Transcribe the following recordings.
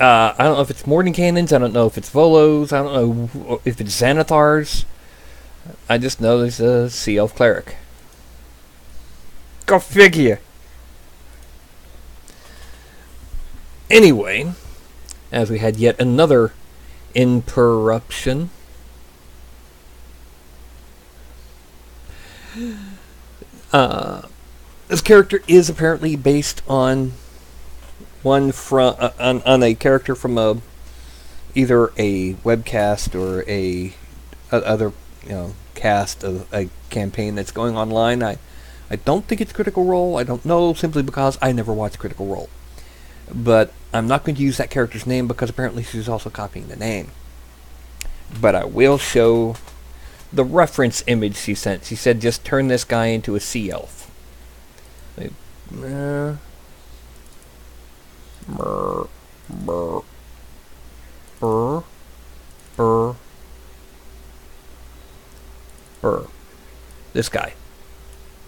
I don't know if it's Morning Cannons. I don't know if it's Volos. I don't know if it's Xanathars. I just know there's a Sea Elf Cleric. Go figure. Anyway, as we had yet another interruption. This character is apparently based on one from on a character from either a webcast or a other cast of a campaign that's going online. I don't think it's Critical Role. I don't know, simply because I never watched Critical Role. But I'm not going to use that character's name because apparently she's also copying the name. But I will show the reference image she sent. She said, just turn this guy into a sea elf. This guy.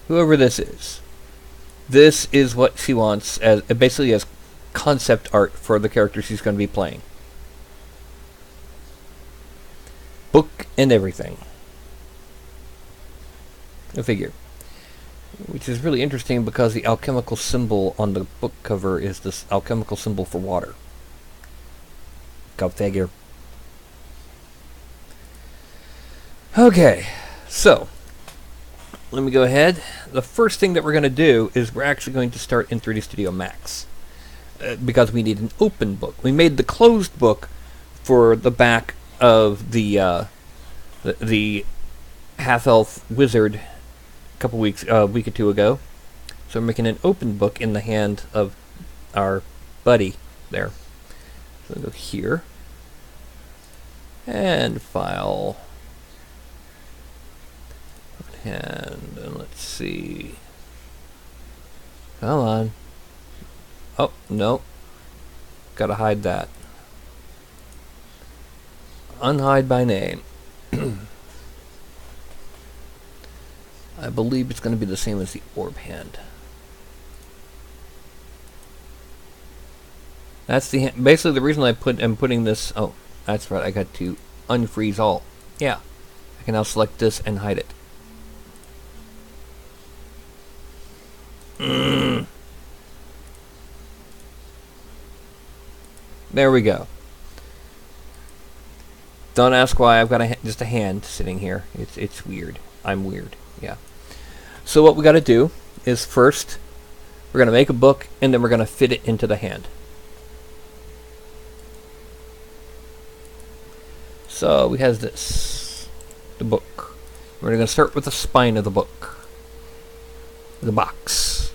Whoever this is. This is what she wants as basically as concept art for the character she's going to be playing. Book and everything. A figure. Which is really interesting because the alchemical symbol on the book cover is this alchemical symbol for water. Go figure. Okay, so let me go ahead. The first thing that we're going to do is we're actually going to start in 3D Studio Max. Because we need an open book. We made the closed book for the back of the half-elf wizard a week or two ago. So we're making an open book in the hand of our buddy there. So I'll go here. And file. And let's see. Come on. Oh, no. Gotta hide that. Unhide by name. I believe it's going to be the same as the orb hand. That's the hand. Basically, the reason I'm putting this. Oh, that's right. I got to unfreeze all. Yeah, I can now select this and hide it. There we go. Don't ask why I've got just a hand sitting here. It's weird. I'm weird. Yeah. So what we got to do is first we're going to make a book and then we're going to fit it into the hand. So we have this, the book. We're going to start with the spine of the book, the box.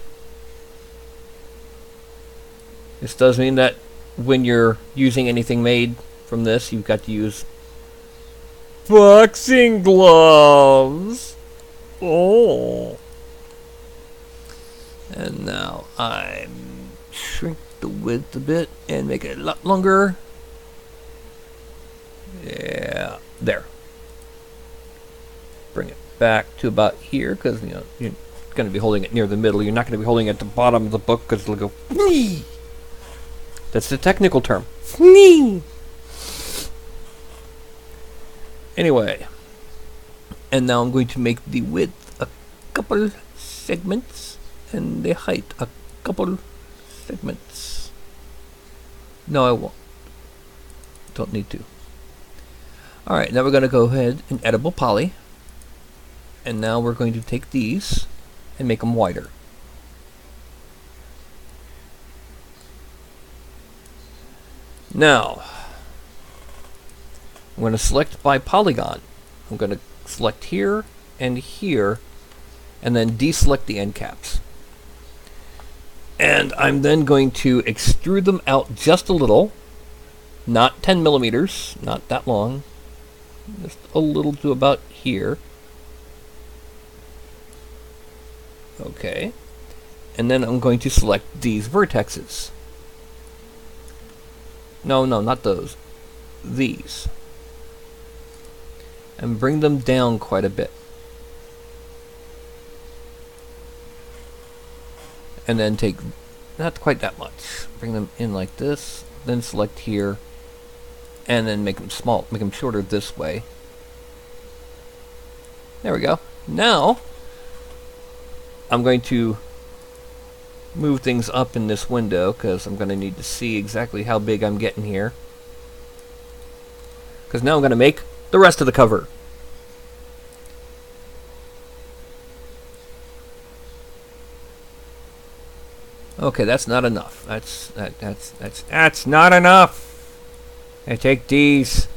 This does mean that when you're using anything made from this, you've got to use boxing gloves. Oh. And now I shrink the width a bit and make it a lot longer. Yeah, there. Bring it back to about here because you're going to be holding it near the middle. You're not going to be holding it at the bottom of the book because it'll go. Whee! That's the technical term. Whee! Anyway, and now I'm going to make the width a couple segments and the height a couple segments. No, I won't. Don't need to. Alright, now we're going to go ahead and editable poly. And now we're going to take these and make them wider. Now, I'm going to select by polygon. I'm going to select here and here, and then deselect the end caps. And I'm then going to extrude them out just a little, not 10 millimeters, not that long, just a little to about here. Okay. And then I'm going to select these vertexes. No, not those. These. And bring them down quite a bit. And then take, not quite that much. Bring them in like this. then select here, and then make them small, make them shorter this way. There we go. Now, I'm going to move things up in this window because I'm going to need to see exactly how big I'm getting here. Because now I'm going to make the rest of the cover. Okay, that's not enough. That's not enough. I take these,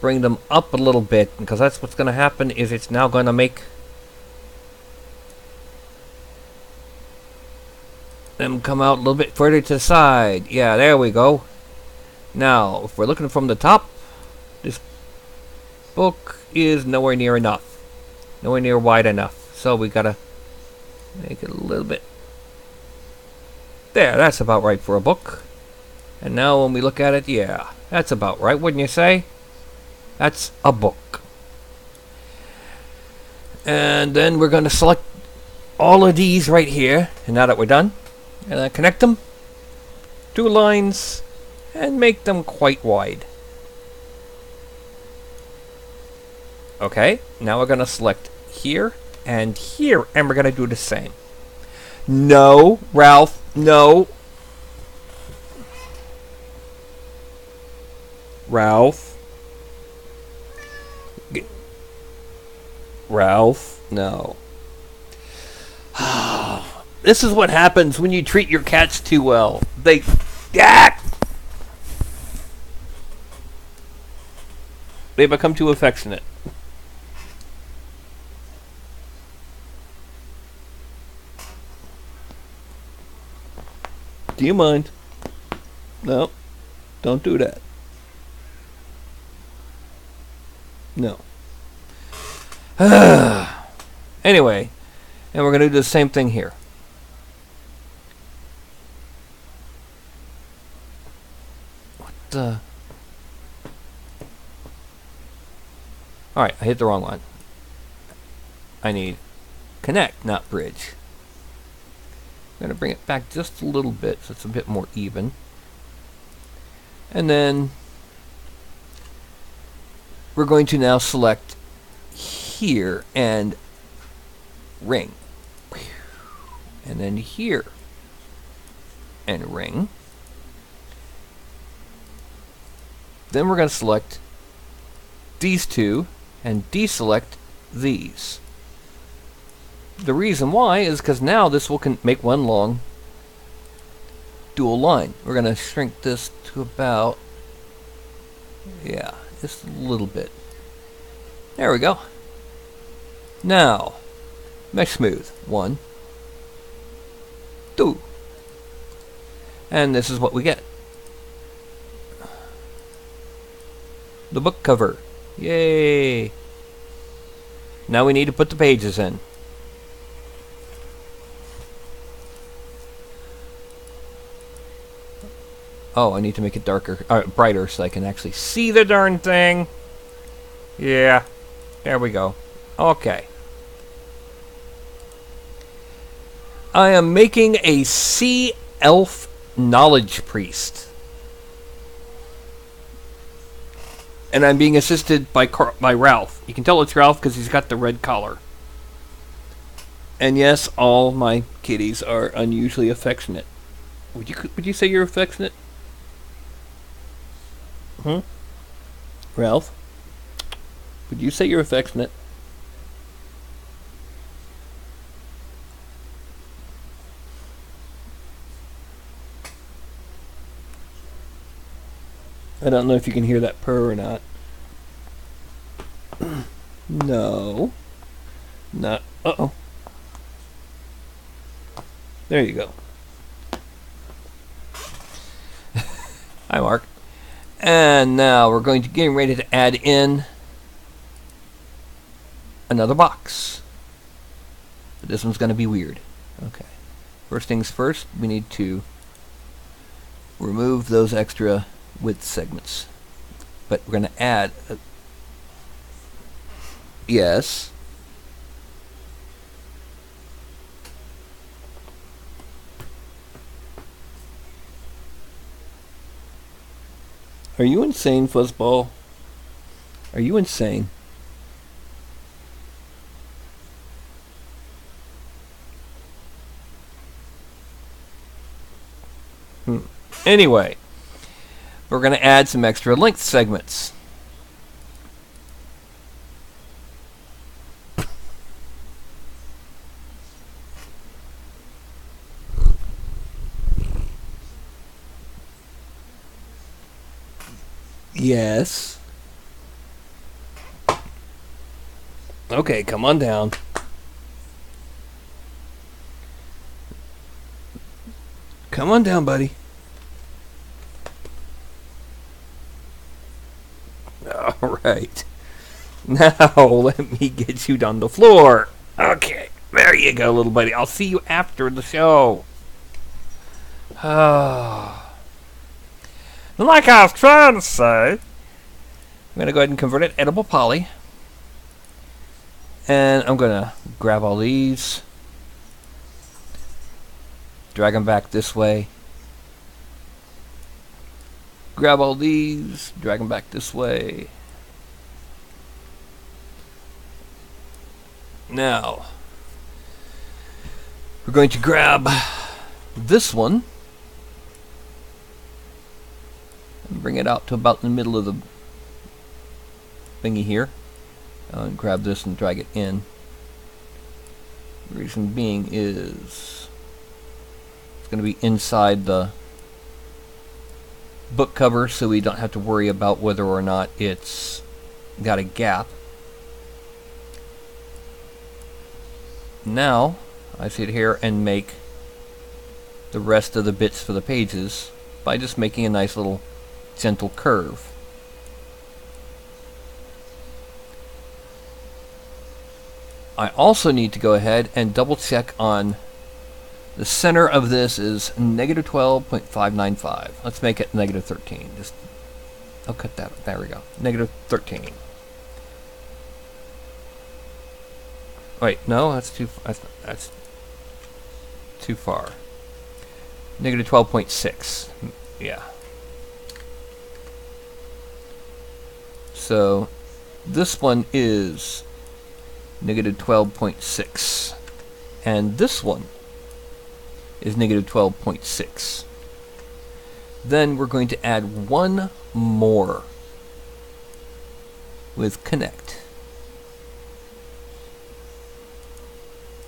bring them up a little bit, because that's what's going to happen. Is it's now going to make them come out a little bit further to the side. Yeah, there we go. Now, if we're looking from the top, this book is nowhere near enough. Nowhere near wide enough. So we gotta make it a little bit. There, that's about right for a book. And now when we look at it, yeah, that's about right, wouldn't you say? That's a book. And then we're going to select all of these right here. And now that we're done, and connect them, 2 lines, and make them quite wide. Okay, now we're going to select here and here, and we're going to do the same. No, Ralph, no. Ralph. Ralph, no. This is what happens when you treat your cats too well. They... They become too affectionate. Do you mind? No. Don't do that. No. Anyway, and we're going to do the same thing here. What the... Alright, I hit the wrong one. I need connect, not bridge. I'm going to bring it back just a little bit so it's a bit more even. And then we're going to now select here and ring. And then here and ring. Then we're going to select these two and deselect these. The reason why is because now this will make one long dual line. We're going to shrink this to about, yeah, just a little bit. There we go. Now, mesh smooth. 1, 2. And this is what we get. The book cover. Yay! Now we need to put the pages in. Oh, I need to make it darker, brighter, so I can actually see the darn thing. Yeah, there we go. Okay. I am making a sea elf knowledge priest. And I'm being assisted by Ralph. You can tell it's Ralph because he's got the red collar. And yes, all my kitties are unusually affectionate. Would you say you're affectionate? Ralph? Would you say you're affectionate? I don't know if you can hear that purr or not. No. Not. Uh-oh. There you go. Hi, Mark. And now we're going to get ready to add in another box. But this one's going to be weird. Okay. First things first, we need to remove those extra width segments. But we're going to add... yes. Are you insane, Fuzzball? Are you insane? Anyway, we're going to add some extra length segments. Yes. Okay, come on down. Come on down, buddy. All right. Now, let me get you on the floor. Okay, there you go, little buddy. I'll see you after the show. Like I was trying to say, I'm going to go ahead and convert it to edible poly. And I'm going to grab all these, drag them back this way. Grab all these, drag them back this way. Now, we're going to grab this one and bring it out to about in the middle of the thingy here. And grab this and drag it in. The reason being is it's going to be inside the book cover, so we don't have to worry about whether or not it's got a gap. Now, I sit here and make the rest of the bits for the pages by just making a nice little gentle curve. I also need to go ahead and double check on the center of this is negative 12.595. Let's make it negative 13. I'll cut that. There we go. Negative 13. Wait, no, that's too far. Negative 12.6. Yeah. So this one is negative 12.6, and this one is negative 12.6. Then we're going to add one more with connect.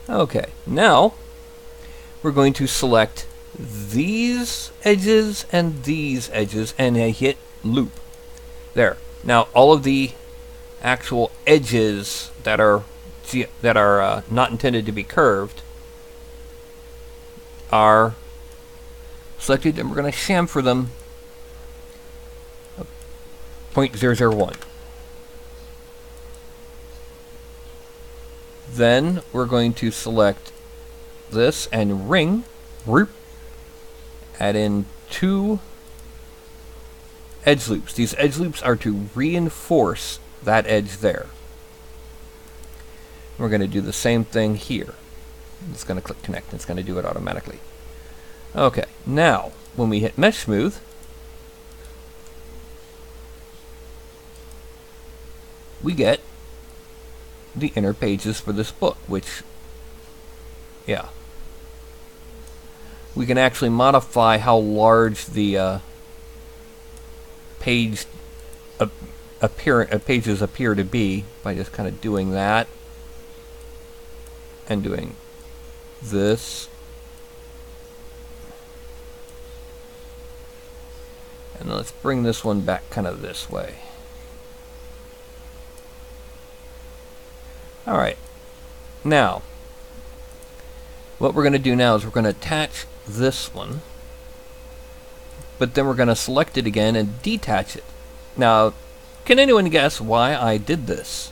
Okay, now we're going to select these edges and these edges and hit loop. There. Now all of the actual edges that are not intended to be curved are selected, and we're going to chamfer them 0.001. Then we're going to select this and ring, add in 2 edge loops. These edge loops are to reinforce that edge there. We're going to do the same thing here. It's going to click connect, and it's going to do it automatically. Okay, now when we hit mesh smooth, we get the inner pages for this book, which, yeah, we can actually modify how large the pages appear to be by just kind of doing that and doing this. And let's bring this one back kind of this way. Alright, now what we're going to do now is we're going to attach this one, but then we're going to select it again and detach it. Now, can anyone guess why I did this?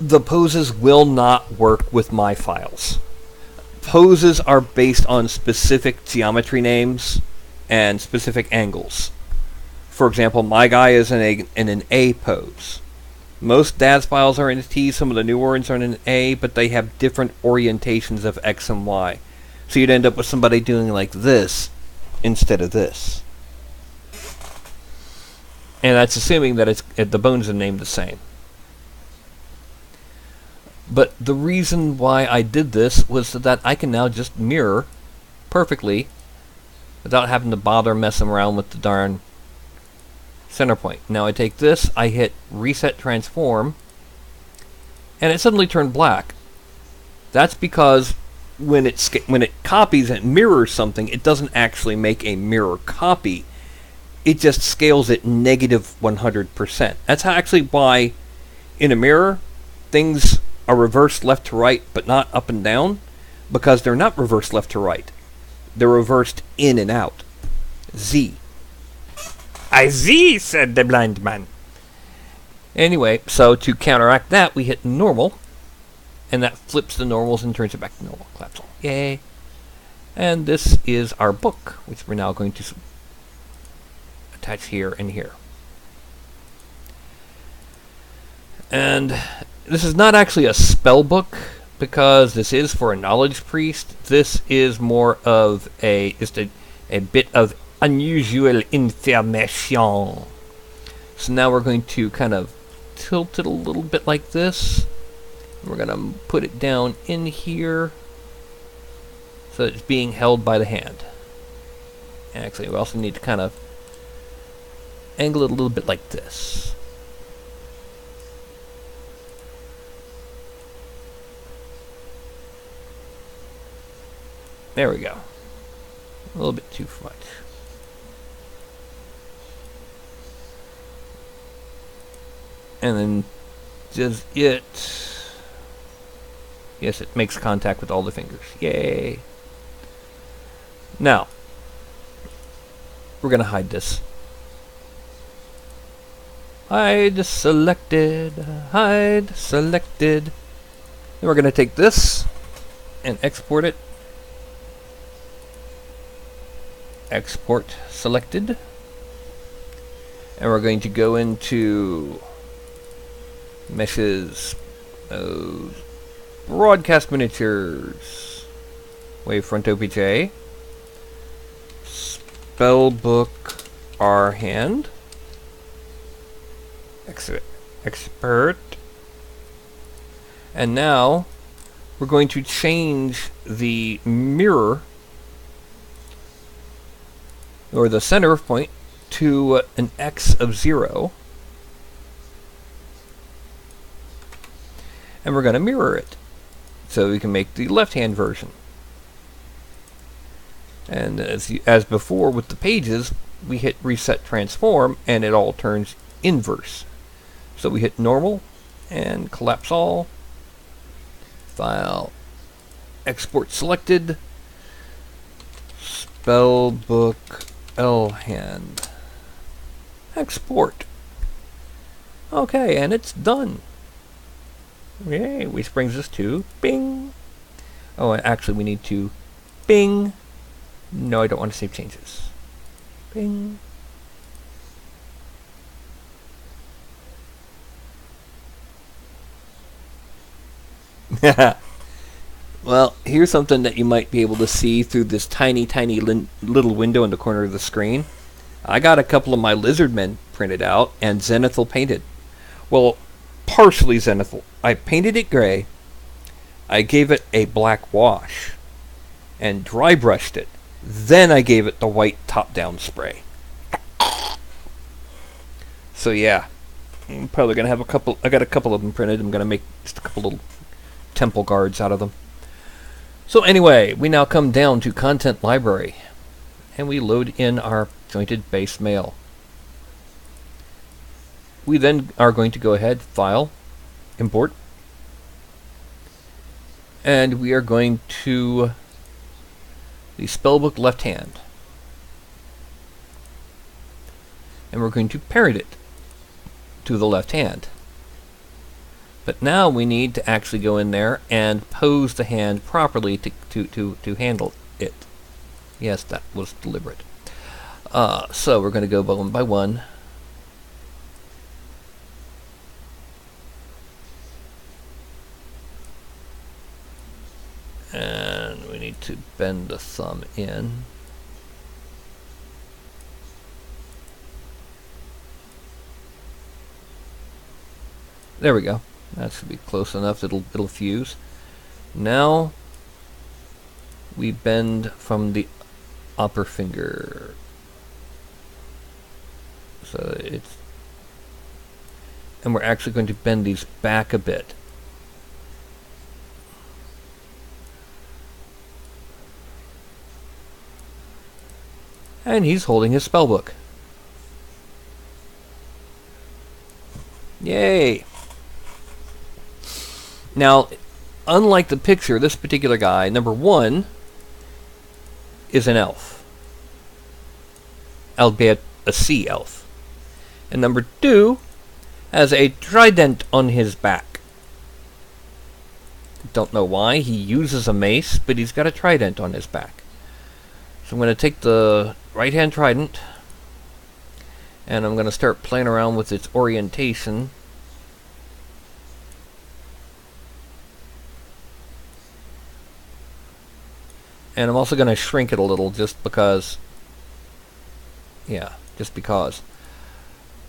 The poses will not work with my files. Poses are based on specific geometry names and specific angles. For example, my guy is in an A pose. Most DAS files are in a T, some of the newer ones are in an A, but they have different orientations of X and Y. So you'd end up with somebody doing like this instead of this. And that's assuming that the bones are named the same. But the reason why I did this was so that I can now just mirror perfectly without having to bother messing around with the darn center point. Now I take this, I hit reset transform, and it suddenly turned black. That's because when it copies and mirrors something, it doesn't actually make a mirror copy. It just scales it negative 100%. That's actually why in a mirror things are reversed left to right but not up and down, because they're not reversed left to right. They're reversed in and out. Z. I see, said the blind man. Anyway, so to counteract that, we hit normal, and that flips the normals and turns it back to normal. Collapse all. Yay. And this is our book, which we're now going to attach here and here. And this is not actually a spell book, because this is for a knowledge priest. This is more of just a bit of unusual information. So now we're going to kind of tilt it a little bit like this. We're going to put it down in here so it's being held by the hand. Actually, we also need to kind of angle it a little bit like this. There we go. A little bit too much. And then does it... Yes, it makes contact with all the fingers. Yay! Now, we're going to hide this. Hide selected. Hide selected. Then we're going to take this and export it. Export selected. And we're going to go into meshes, broadcast miniatures, wavefront OBJ, spellbook R hand, expert, and now we're going to change the mirror or the center point to an X of 0. And we're going to mirror it so we can make the left-hand version. And as before with the pages, we hit reset transform and it all turns inverse. So we hit normal and collapse all. File, export selected, spellbook L hand, export. Okay, and it's done. Yay, which brings us to bing. Oh, and actually we need to bing. No, I don't want to save changes. Bing. Well, here's something that you might be able to see through this tiny little window in the corner of the screen. I got a couple of my lizard men printed out and zenithal painted. Well, partially zenithal. I painted it gray, I gave it a black wash, and dry brushed it. Then I gave it the white top-down spray. So yeah, I'm probably going to have a couple, I got a couple of them printed. I'm going to make just a couple little temple guards out of them. So anyway, we now come down to Content Library, and we load in our jointed base mail. We then are going to go ahead, File, Import, and we are going to the spellbook left hand, and we're going to parent it to the left hand. But now we need to actually go in there and pose the hand properly to handle it. Yes, that was deliberate. So we're going to go one by one. bend the thumb in. There we go. That should be close enough. It'll fuse. Now we bend from the upper finger. So it's, and we're actually going to bend these back a bit. And he's holding his spellbook. Yay! Now, unlike the picture, this particular guy, number 1, is an elf. Albeit a sea elf. And number 2 has a trident on his back. Don't know why. He uses a mace, but he's got a trident on his back. So I'm going to take the right-hand trident, and I'm going to start playing around with its orientation. And I'm also going to shrink it a little just because. Yeah, just because.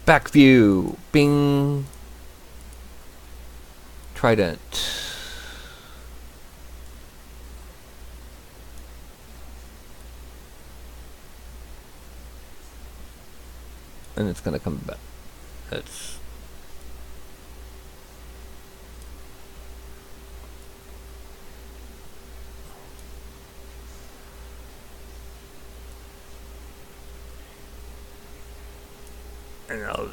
Back view. Bing. Trident. And it's going to come back. That's. And I'll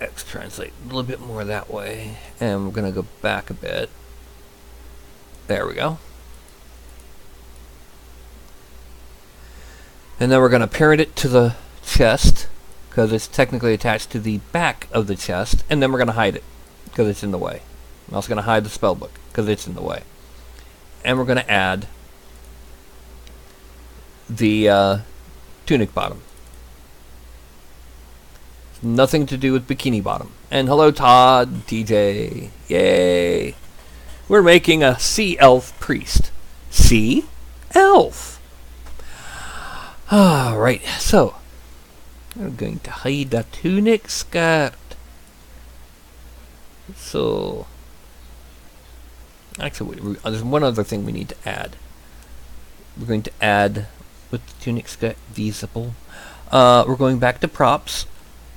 X-translate a little bit more that way. And we're going to go back a bit. There we go. And then we're going to parent it to the chest, because it's technically attached to the back of the chest. And then we're going to hide it, because it's in the way. I'm also going to hide the spellbook, because it's in the way. And we're going to add the tunic bottom. Nothing to do with bikini bottom. And hello, Todd, TJ. Yay! We're making a sea elf priest. Sea elf. Alright, so we're going to hide the tunic skirt. So, actually, there's one other thing we need to add. We're going to add, with the tunic skirt visible, we're going back to props.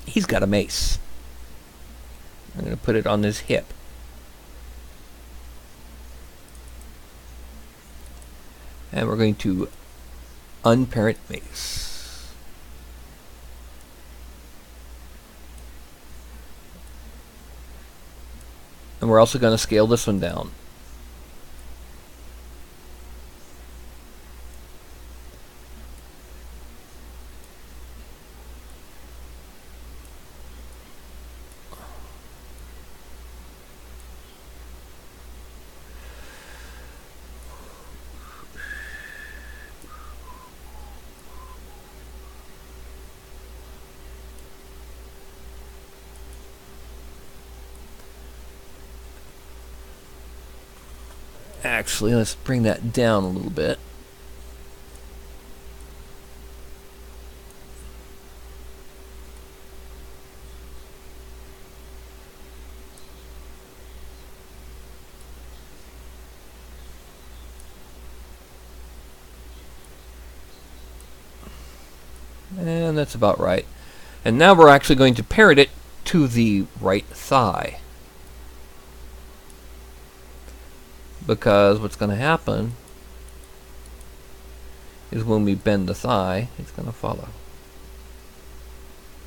He's got a mace. I'm going to put it on his hip. And we're going to unparent mace. And we're also going to scale this one down. Actually, let's bring that down a little bit. And that's about right. And now we're actually going to parent it to the right thigh. Because what's going to happen is when we bend the thigh, it's going to follow.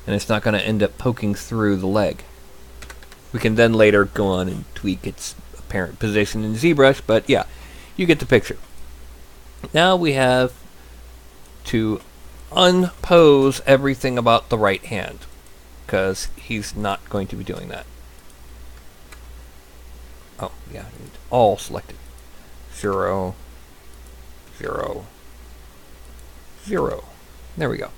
And it's not going to end up poking through the leg. We can then later go on and tweak its apparent position in ZBrush, but yeah, you get the picture. Now we have to unpose everything about the right hand, because he's not going to be doing that. Oh, yeah, all selected. 0, 0, 0. There we go.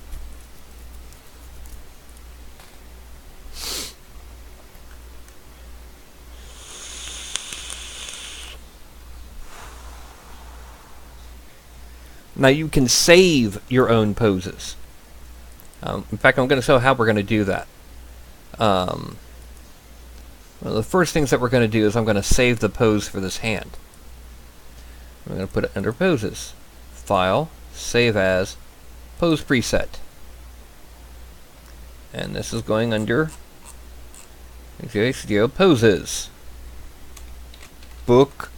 Now you can save your own poses. In fact, I'm going to show how we're going to do that. Well, the first things that we're going to do is I'm going to save the pose for this hand. I'm going to put it under Poses. File, Save As, Pose Preset. And this is going under E075 Poses. Book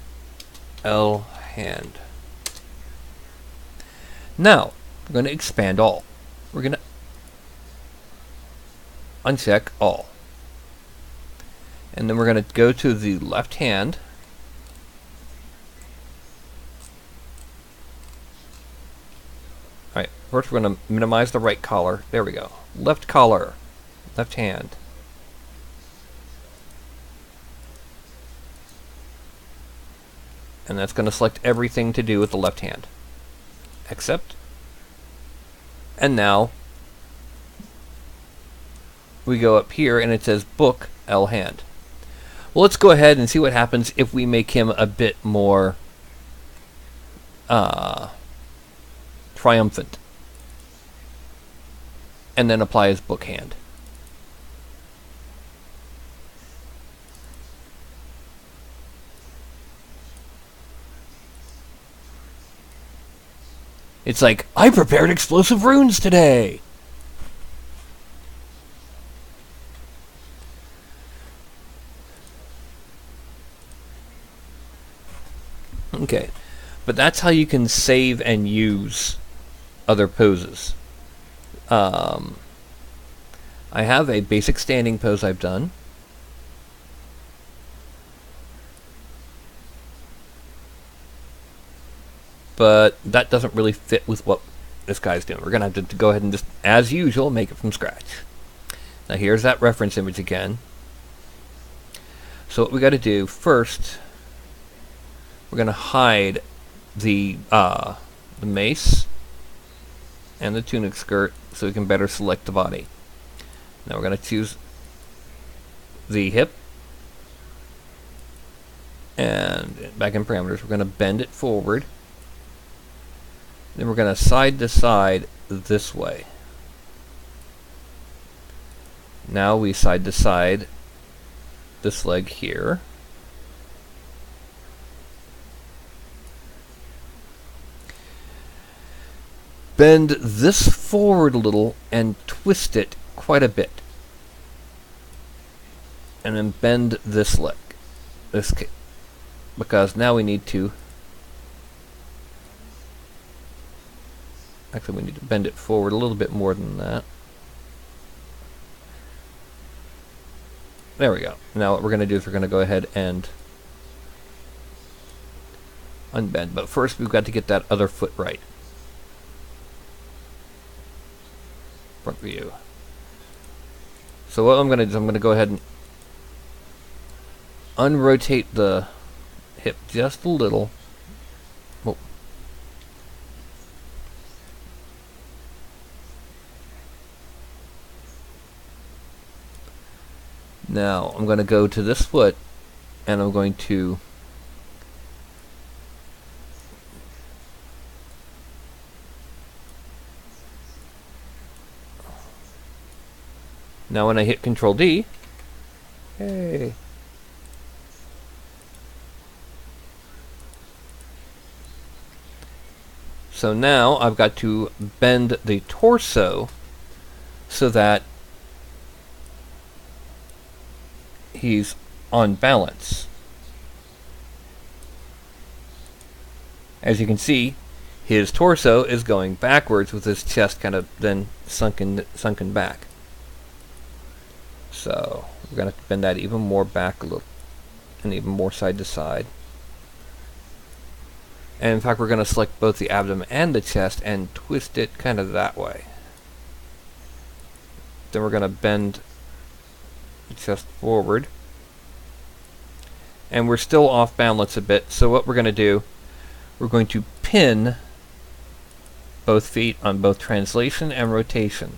L Hand. Now, we're going to expand all. We're going to uncheck all. And then we're going to go to the left hand. Alright, first we're going to minimize the right collar. There we go. Left collar. Left hand. And that's going to select everything to do with the left hand. Accept. And now we go up here and it says Book L Hand. Well, let's go ahead and see what happens if we make him a bit more triumphant. And then apply his book hand. It's like, I prepared explosive runes today! Okay, but that's how you can save and use other poses. I have a basic standing pose I've done. But that doesn't really fit with what this guy's doing. We're going to have to go ahead and just, as usual, make it from scratch. Now here's that reference image again. So what we got to do first, we're going to hide the mace and the tunic skirt so we can better select the body. Now we're going to choose the hip, and back in parameters we're going to bend it forward. Then we're going to side to side this way. Now we side to side this leg here. Bend this forward a little and twist it quite a bit. And then bend this leg. Because now we need to... Actually, we need to bend it forward a little bit more than that. There we go. Now what we're going to do is we're going to go ahead and unbend. But first we've got to get that other foot right. Front view. So what I'm going to do is I'm going to go ahead and unrotate the hip just a little. Oh. Now I'm going to go to this foot and I'm going to now when I hit Control D, hey, so now I've got to bend the torso so that he's on balance. As you can see, his torso is going backwards with his chest kind of then sunken back. So we're going to bend that even more back a little, and even more side to side. And in fact, we're going to select both the abdomen and the chest and twist it kind of that way. Then we're going to bend the chest forward. And we're still off balance a bit, so what we're going to do, we're going to pin both feet on both translation and rotation.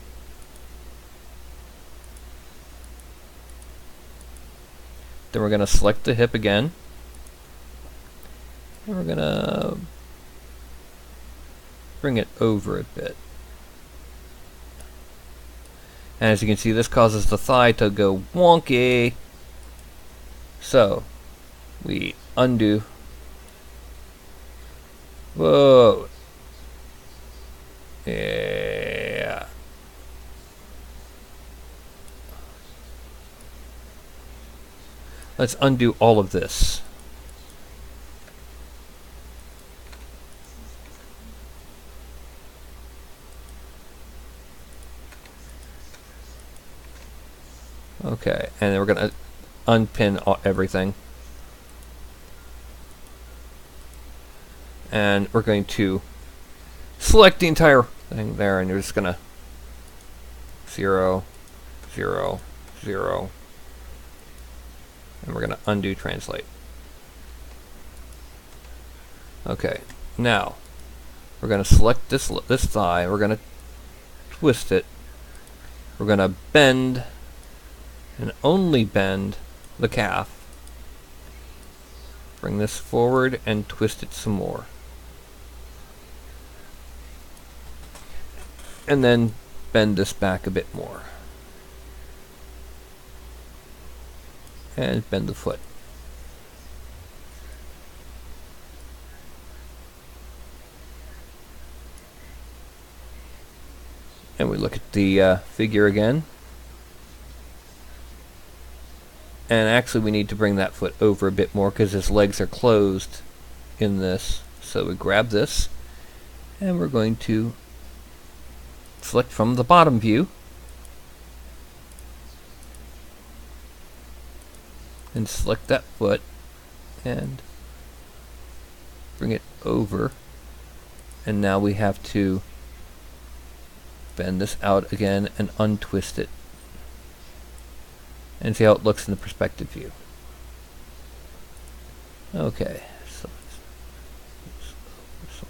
Then we're going to select the hip again. And we're going to bring it over a bit. And as you can see, this causes the thigh to go wonky. So, we undo. Whoa. Yeah. Let's undo all of this. Okay, and then we're going to unpin everything. And we're going to select the entire thing there, and you're just going to 0, 0, 0. And we're going to undo translate. Okay, now we're going to select this thigh. We're going to twist it. We're going to bend and only bend the calf. Bring this forward and twist it some more. And then bend this back a bit more. And bend the foot. And we look at the figure again. And actually we need to bring that foot over a bit more because his legs are closed in this. So we grab this and we're going to select from the bottom view and select that foot and bring it over. And now we have to bend this out again and untwist it. And see how it looks in the perspective view. Okay, so let's over some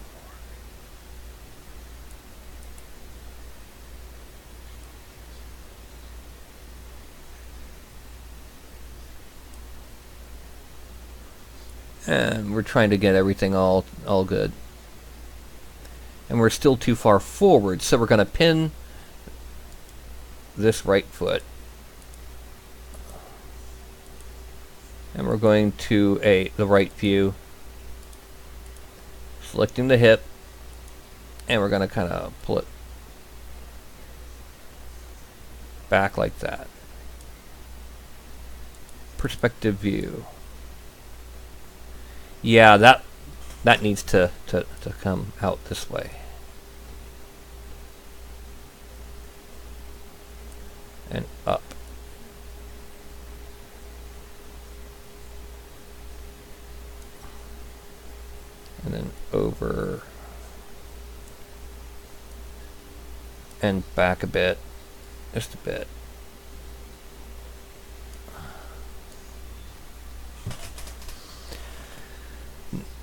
more. And we're trying to get everything all good. And we're still too far forward, so we're going to pin this right foot. And we're going to the right view, selecting the hip, and we're going to kind of pull it back like that. Perspective view. Yeah, that needs to come out this way. And up. And then over and back a bit, just a bit.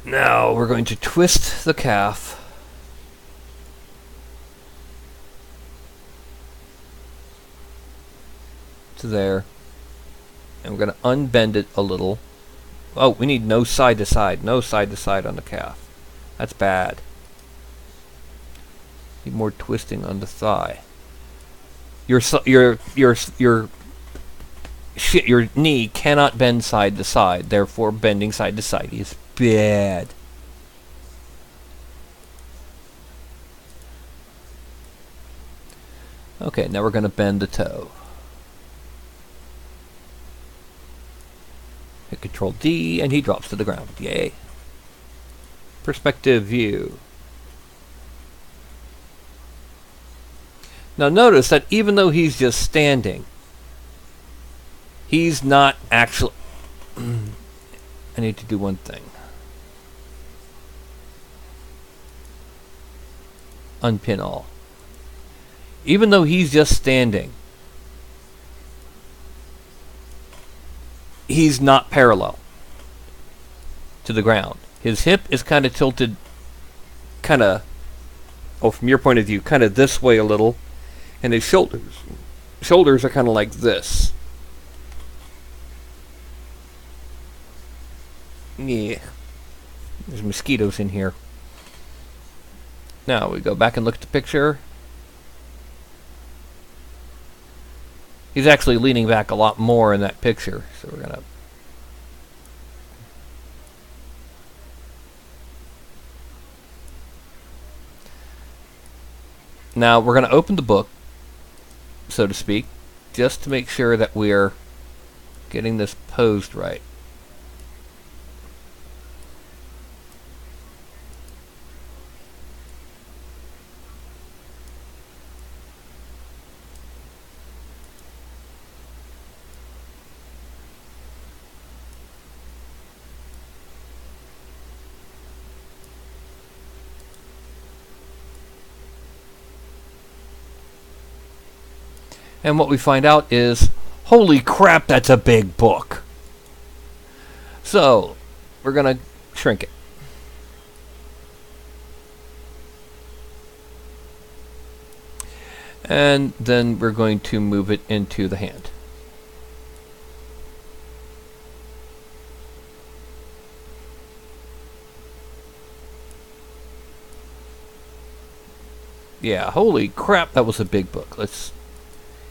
Now we're going to twist the calf to there, and we're going to unbend it a little. Oh, we need no side to side on the calf. That's bad. Need more twisting on the thigh. Your knee cannot bend side to side. Therefore, bending side to side is bad. Okay, now we're going to bend the toe. Hit Control D, and he drops to the ground. Yay. Perspective view. Now notice that even though he's just standing, he's not actually... I need to do one thing. Unpin all. Even though he's just standing, he's not parallel to the ground. His hip is kind of tilted, from your point of view, kind of this way a little, and his shoulders are kind of like this. Yeah. There's mosquitoes in here. Now we go back and look at the picture. He's actually leaning back a lot more in that picture, so we're gonna now we're gonna open the book, so to speak, just to make sure that we're getting this posed right. And what we find out is, holy crap, that's a big book. So, we're going to shrink it. And then we're going to move it into the hand. Yeah, holy crap, that was a big book.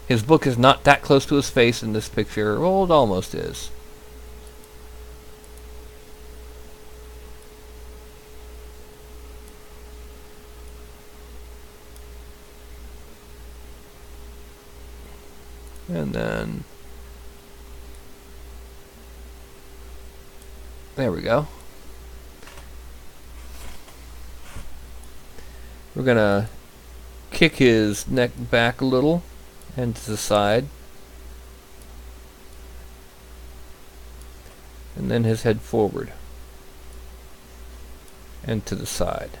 His book is not that close to his face in this picture. Well, it almost is. And then there we go. We're gonna kick his neck back a little and to the side, and then his head forward and to the side,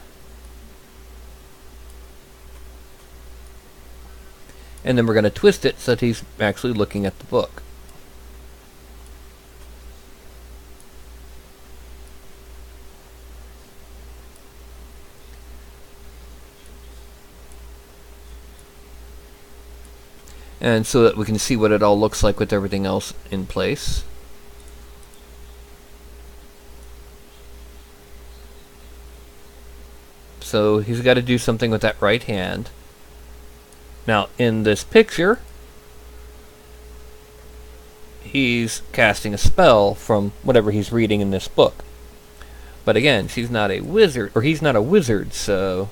and then we're going to twist it so that he's actually looking at the book. And so that we can see what it all looks like with everything else in place. So he's got to do something with that right hand. Now in this picture, he's casting a spell from whatever he's reading in this book. But again, she's not a wizard, or he's not a wizard, so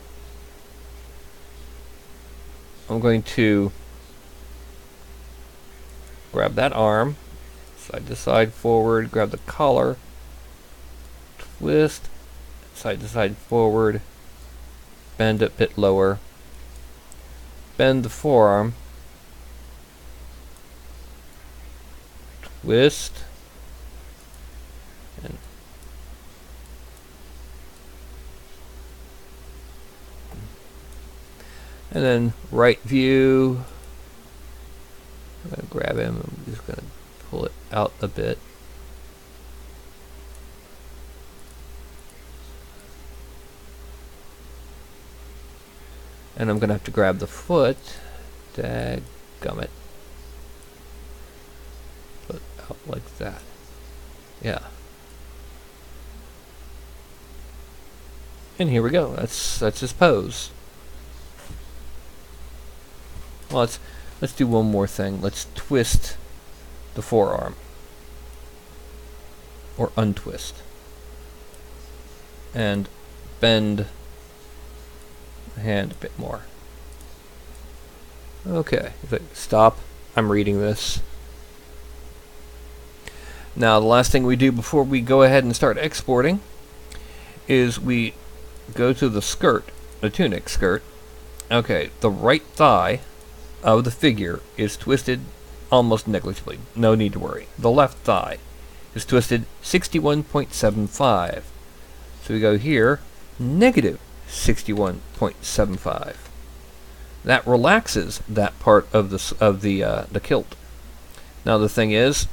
I'm going to grab that arm, side to side forward, grab the collar, twist, side to side forward, bend a bit lower, bend the forearm, twist, and then right view. I'm going to grab him, I'm just going to pull it out a bit. And I'm going to have to grab the foot. Dadgummit. Put out like that. Yeah. And here we go. That's his pose. Well, let's do one more thing. Let's twist the forearm. Or untwist. And bend the hand a bit more. Okay. Stop. I'm reading this. Now, the last thing we do before we go ahead and start exporting is we go to the skirt, the tunic skirt. Okay, the right thigh of the figure is twisted almost negligibly. No need to worry. The left thigh is twisted 61.75. So we go here, negative 61.75. That relaxes that part of the kilt. Now the thing is,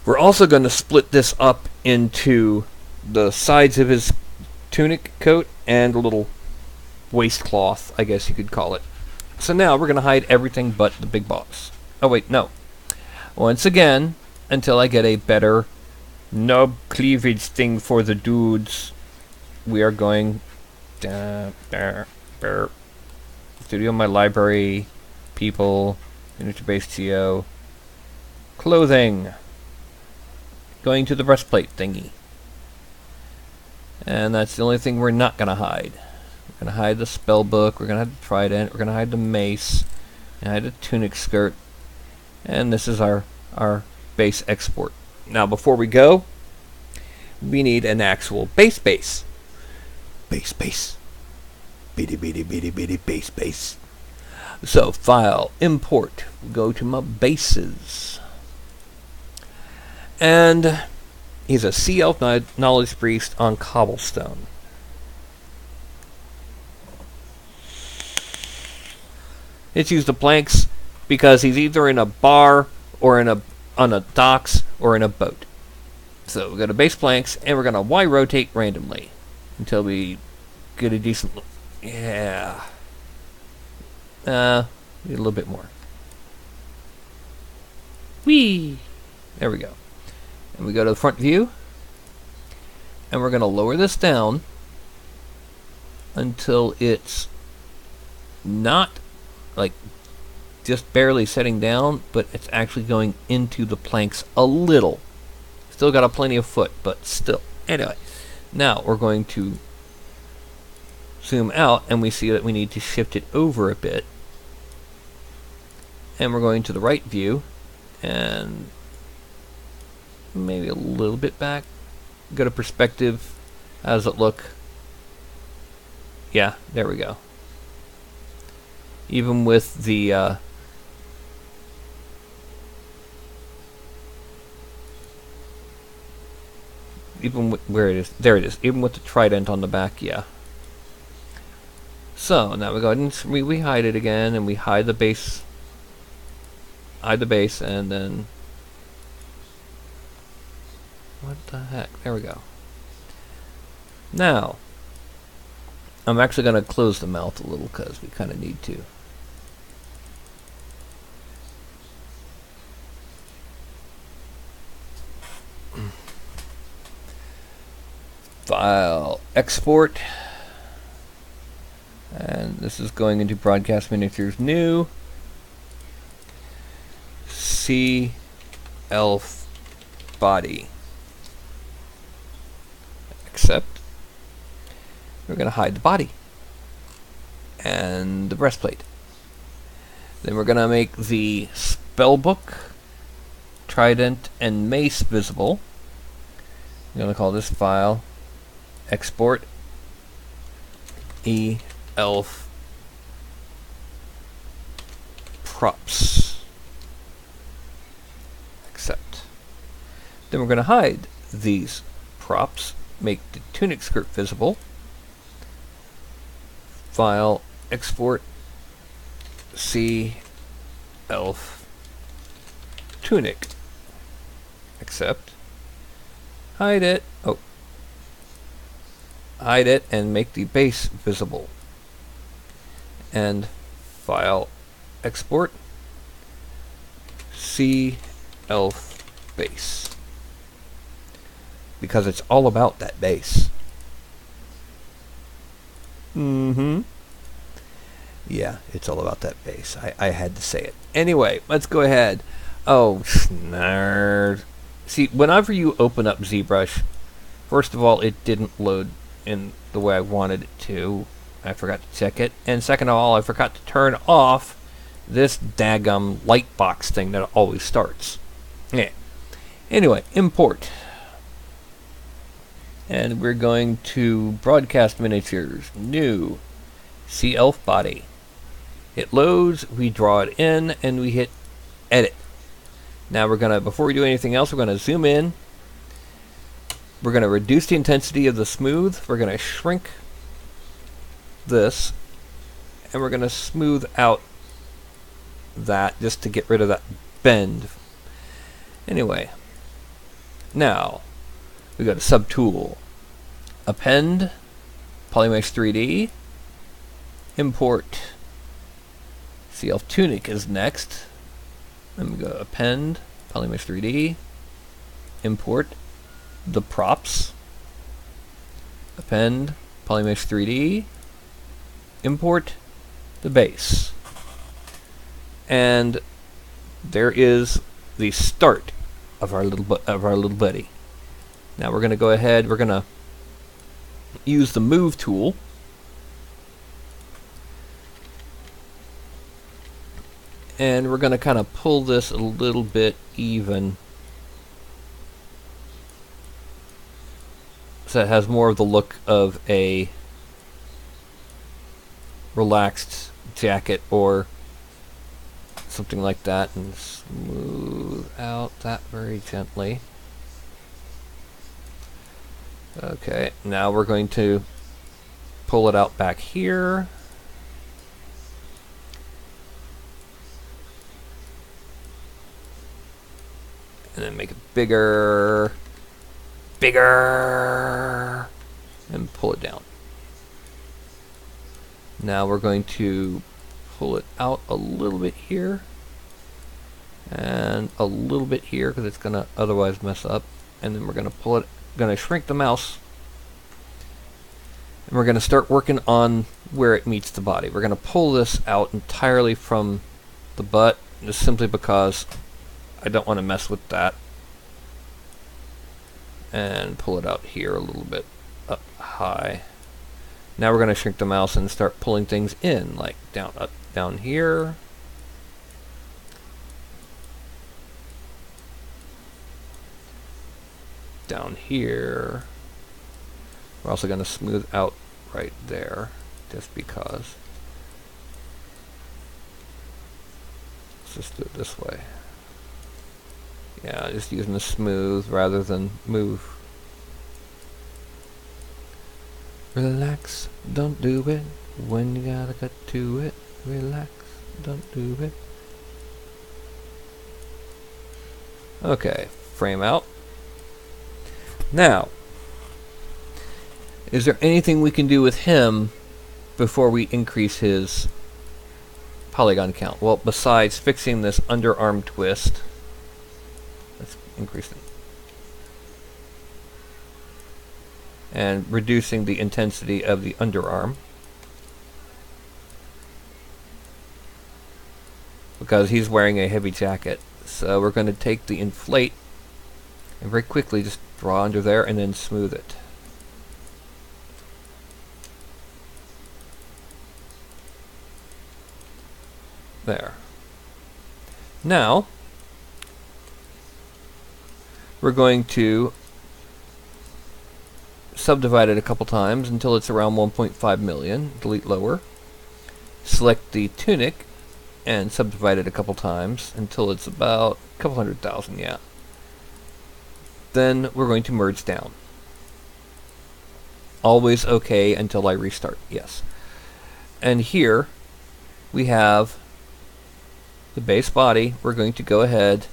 we're also going to split this up into the sides of his tunic coat and a little waistcloth, I guess you could call it. So now we're going to hide everything but the big boss. Oh wait, no. Once again, until I get a better nub cleavage thing for the dudes, we are going Studio, my library, people, miniature base geo, clothing, going to the breastplate thingy. And that's the only thing we're not going to hide. We're going to hide the spell book, we're going to hide the trident, we're going to hide the mace, and hide the tunic skirt. And this is our base export. Now before we go, we need an actual base. Base. Bitty base. So file, import, go to my bases. And he's a Sea Elf Knowledge Priest on Cobblestone. Let's use the planks because he's either in a bar or on a docks or in a boat. So we go to base planks and we're gonna Y rotate randomly until we get a decent look. Yeah. Need a little bit more. Whee! There we go. And we go to the front view and we're gonna lower this down until it's not like just barely setting down, but it's actually going into the planks a little. Still got a plenty of foot, but still. Anyway, now we're going to zoom out and we see that we need to shift it over a bit. And we're going to the right view and maybe a little bit back. Go to perspective. How does it look? Yeah, there we go. Even with the where it is, there it is. Even with the trident on the back, yeah. So now we go ahead and we hide it again, and we hide the base. Hide the base, and then what the heck? There we go. Now I'm actually going to close the mouth a little because we kind of need to. File, export, and this is going into broadcast miniatures new. Sea Elf body. Accept. We're going to hide the body and the breastplate. Then we're going to make the spellbook, trident, and mace visible. I'm going to call this file export E-Elf props. Accept. Then we're going to hide these props, make the tunic skirt visible. File, export, Sea Elf tunic. Accept. Hide it. Oh. Hide it and make the base visible. And file, export, Sea Elf base. Because it's all about that base. Yeah, it's all about that base. I had to say it. Anyway, let's go ahead. Oh, snarl. See, whenever you open up ZBrush, first of all, it didn't load in the way I wanted it to. I forgot to check it. And second of all, I forgot to turn off this daggum light box thing that always starts. Yeah. Anyway, import. And we're going to broadcast miniatures, new, Sea Elf body. It loads, we draw it in, and we hit edit. Now we're gonna, before we do anything else, we're gonna zoom in. We're gonna reduce the intensity of the smooth. We're gonna shrink this, and we're gonna smooth out that just to get rid of that bend. Anyway, now we go to subtool, append, polymesh 3D, import, Sea Elf tunic is next. Then we go append, polymesh 3D, import the props, append, polymesh 3D, import the base. And there is the start of our little buddy. Now we're going to go ahead, we're going to use the move tool. And we're going to kind of pull this a little bit even, so it has more of the look of a relaxed jacket or something like that, and smooth out that very gently. Okay, now we're going to pull it out back here. And then make it bigger, bigger, and pull it down. Now we're going to pull it out a little bit here, and a little bit here, because it's going to otherwise mess up. And then we're going to pull it, going to shrink the mouse, and we're going to start working on where it meets the body. We're going to pull this out entirely from the butt, just simply because I don't want to mess with that. And pull it out here a little bit up high. Now we're going to shrink the mouse and start pulling things in, like down, up, down here. Down here. We're also going to smooth out right there, just because. Let's just do it this way. Yeah, just using the smooth rather than move. Relax, don't do it when you gotta get to it. Relax, don't do it. Okay, frame out. Now, is there anything we can do with him before we increase his polygon count? Well, besides fixing this underarm twist, let's increase it. And reducing the intensity of the underarm, because he's wearing a heavy jacket. So we're going to take the inflate and very quickly just draw under there and then smooth it. There. Now we're going to subdivide it a couple times until it's around 1.5 million. Delete lower. Select the tunic and subdivide it a couple times until it's about a couple 100,000, yeah. Then we're going to merge down. Always okay until I restart, yes. And here we have the base body. We're going to go ahead,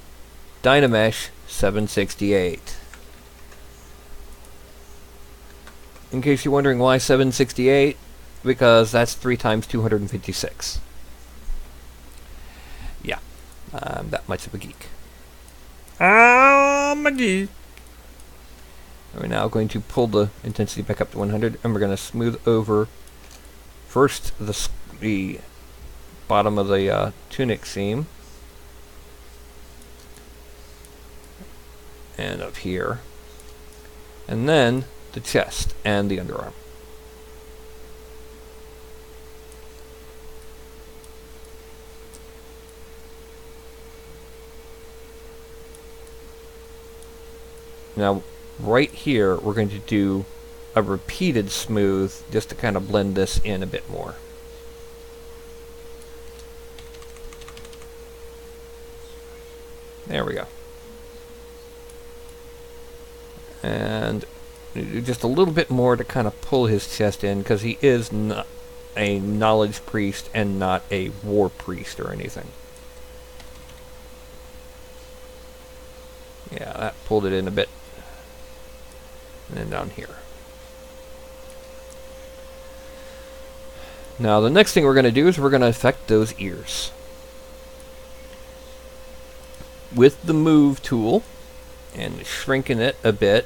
Dynamesh 768. In case you're wondering why 768, because that's 3 times 256. Yeah, I'm that much of a geek. I'm a geek. We're now going to pull the intensity back up to 100, and we're going to smooth over first the bottom of the tunic seam, and up here, and then the chest and the underarm. Now, right here, we're going to do a repeated smooth just to kind of blend this in a bit more. There we go. And just a little bit more to kind of pull his chest in, because he is not a knowledge priest and not a war priest or anything. Yeah, that pulled it in a bit. And then down here. Now the next thing we're going to do is we're going to affect those ears. With the move tool, and shrinking it a bit,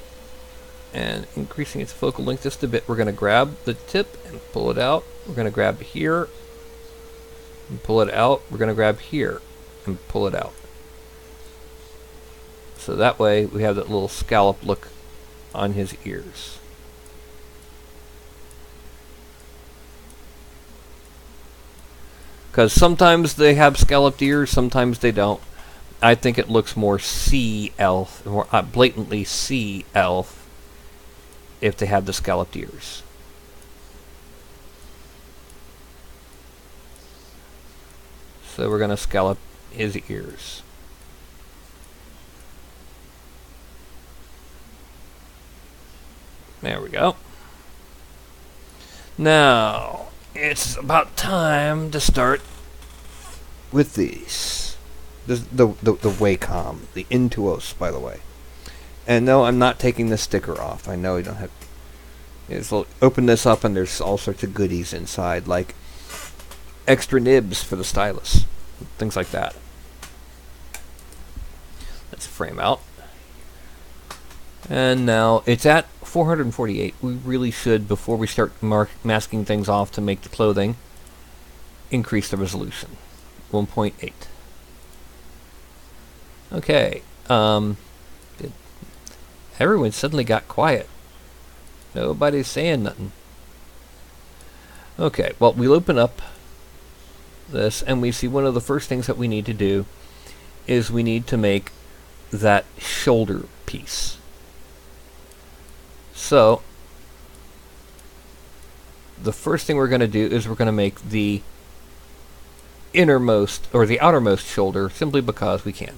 and increasing its focal length just a bit. We're going to grab the tip and pull it out. We're going to grab here and pull it out. We're going to grab here and pull it out. So that way we have that little scallop look on his ears. Because sometimes they have scalloped ears, sometimes they don't. I think it looks more sea elf, more blatantly sea elf, if they have the scalloped ears. So we're going to scallop his ears. There we go. Now, it's about time to start with these. The Wacom, the Intuos, by the way. And no, I'm not taking the sticker off. I know you don't have... open this up and there's all sorts of goodies inside, like extra nibs for the stylus. Things like that. Let's frame out. And now it's at 448. We really should, before we start masking things off to make the clothing, increase the resolution. 1.8. Okay. Everyone suddenly got quiet. Nobody's saying nothing. Okay, well, we'll open up this and we see one of the first things that we need to do is we need to make that shoulder piece. So, the first thing we're going to do is we're going to make the innermost, or the outermost shoulder, simply because we can.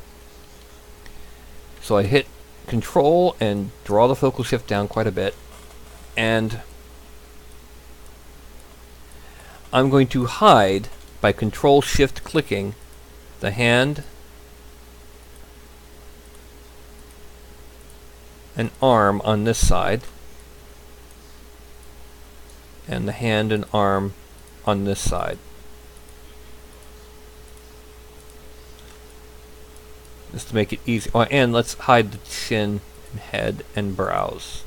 So I hit Control and draw the focal shift down quite a bit, and I'm going to hide by Control Shift clicking the hand and arm on this side, and the hand and arm on this side. Just to make it easy. Oh, and let's hide the chin and head and brows.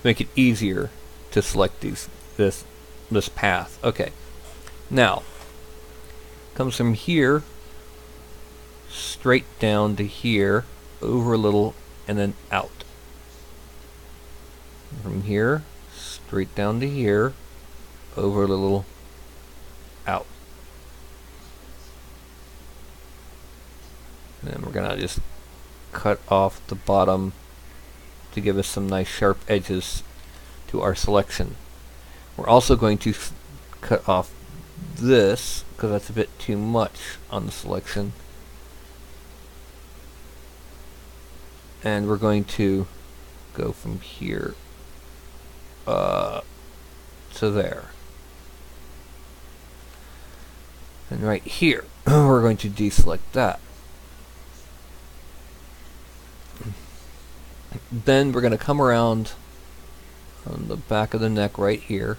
Make it easier to select this path. Okay. Now, comes from here straight down to here, over a little, and then out. From here straight down to here, over a little, out. And then we're going to just cut off the bottom to give us some nice sharp edges to our selection. We're also going to cut off this, because that's a bit too much on the selection. And we're going to go from here to there. And right here, we're going to deselect that. Then we're going to come around on the back of the neck right here.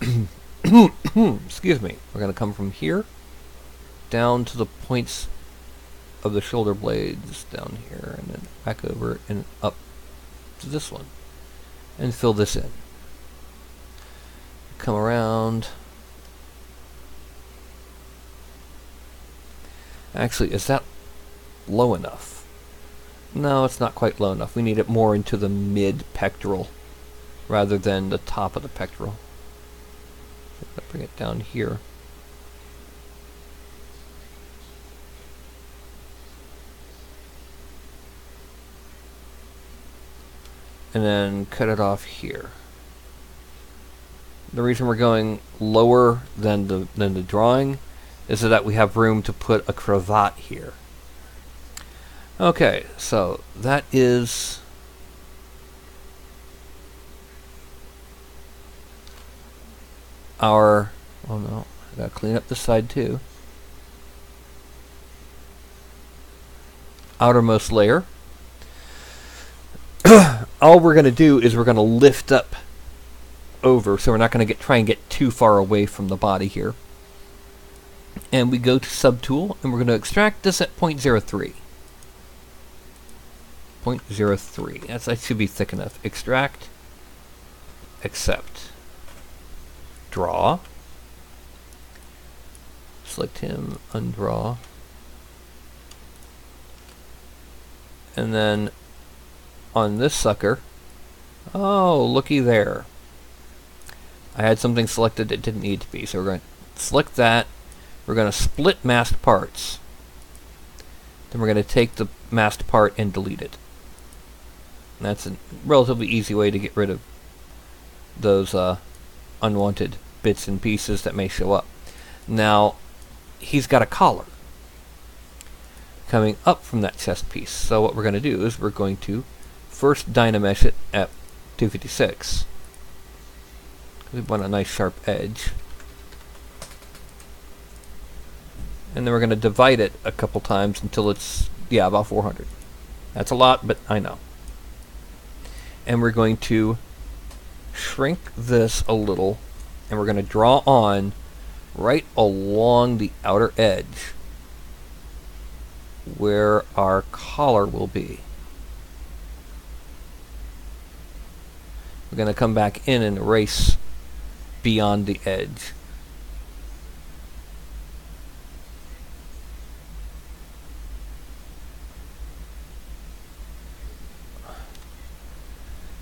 Excuse me. We're going to come from here down to the points of the shoulder blades down here, and then back over and up to this one, and fill this in. Come around. Actually, is that low enough? No, it's not quite low enough. We need it more into the mid-pectoral rather than the top of the pectoral. So bring it down here. And then cut it off here. The reason we're going lower than the drawing is so that we have room to put a cravat here. Okay, so that is our, oh no, I gotta clean up this side too. Outermost layer. All we're going to do is we're going to lift up over, so we're not going to try and get too far away from the body here. And we go to Subtool, and we're going to extract this at 0.03. 0.03. That should be thick enough. Extract. Accept. Draw. Select him. Undraw. And then on this sucker, oh, looky there. I had something selected that didn't need to be, so we're going to select that. We're going to split masked parts. Then we're going to take the masked part and delete it. And that's a relatively easy way to get rid of those unwanted bits and pieces that may show up. Now, he's got a collar coming up from that chest piece. So what we're going to do is we're going to first dynamesh it at 256. We want a nice sharp edge. And then we're going to divide it a couple times until it's, yeah, about 400. That's a lot, but I know. And we're going to shrink this a little, and we're going to draw on right along the outer edge where our collar will be. We're going to come back in and erase beyond the edge.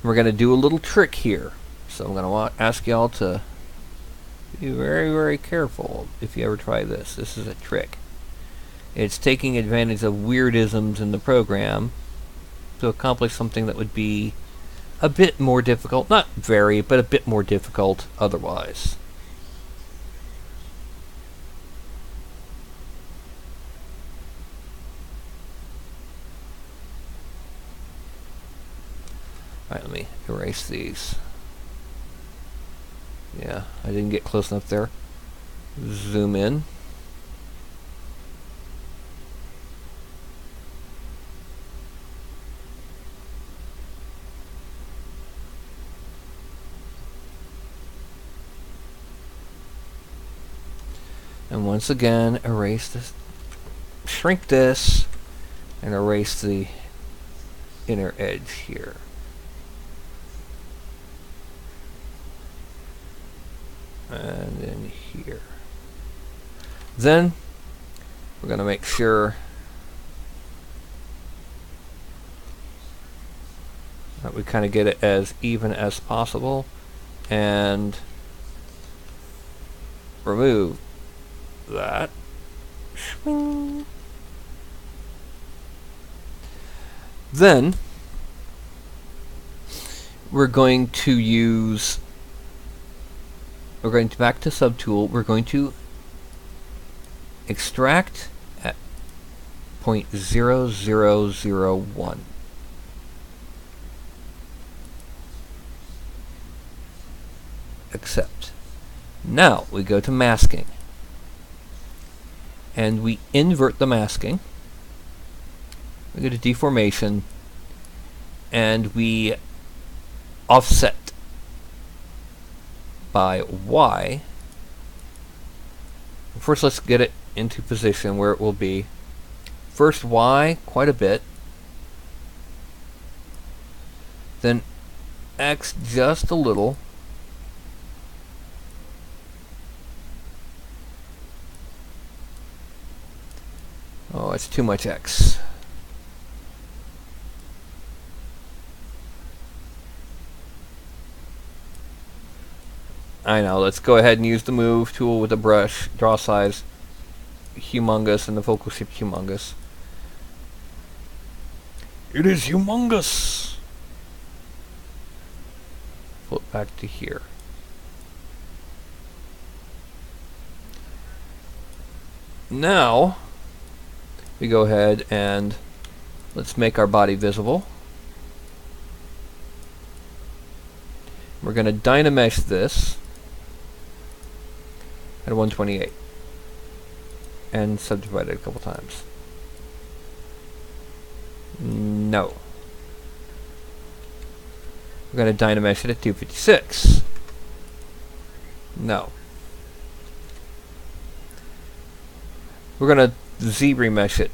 We're going to do a little trick here. So I'm going to ask y'all to be very, very careful if you ever try this. This is a trick. It's taking advantage of weirdisms in the program to accomplish something that would be a bit more difficult. Not very, but a bit more difficult otherwise. Alright, let me erase these. Yeah, I didn't get close enough there. Zoom in. And once again, erase this, shrink this, and erase the inner edge here. And then here. Then we're going to make sure that we kind of get it as even as possible and remove that. Swing. Then we're going to use, we're going to back to Subtool, we're going to extract at 0.0001. Accept. Now we go to masking. And we invert the masking. We go to deformation. And we offset by Y. First, let's get it into position where it will be. First Y quite a bit. Then X just a little. Oh, it's too much X. I know, let's go ahead and use the move tool with the brush, draw size humongous and the focal shift humongous. It is humongous! Flip back to here. Now, we go ahead and let's make our body visible. We're going to dynamesh this at 128 and subdivide it a couple times. No. We're going to dynamesh it at 256. No. We're gonna Z remesh it.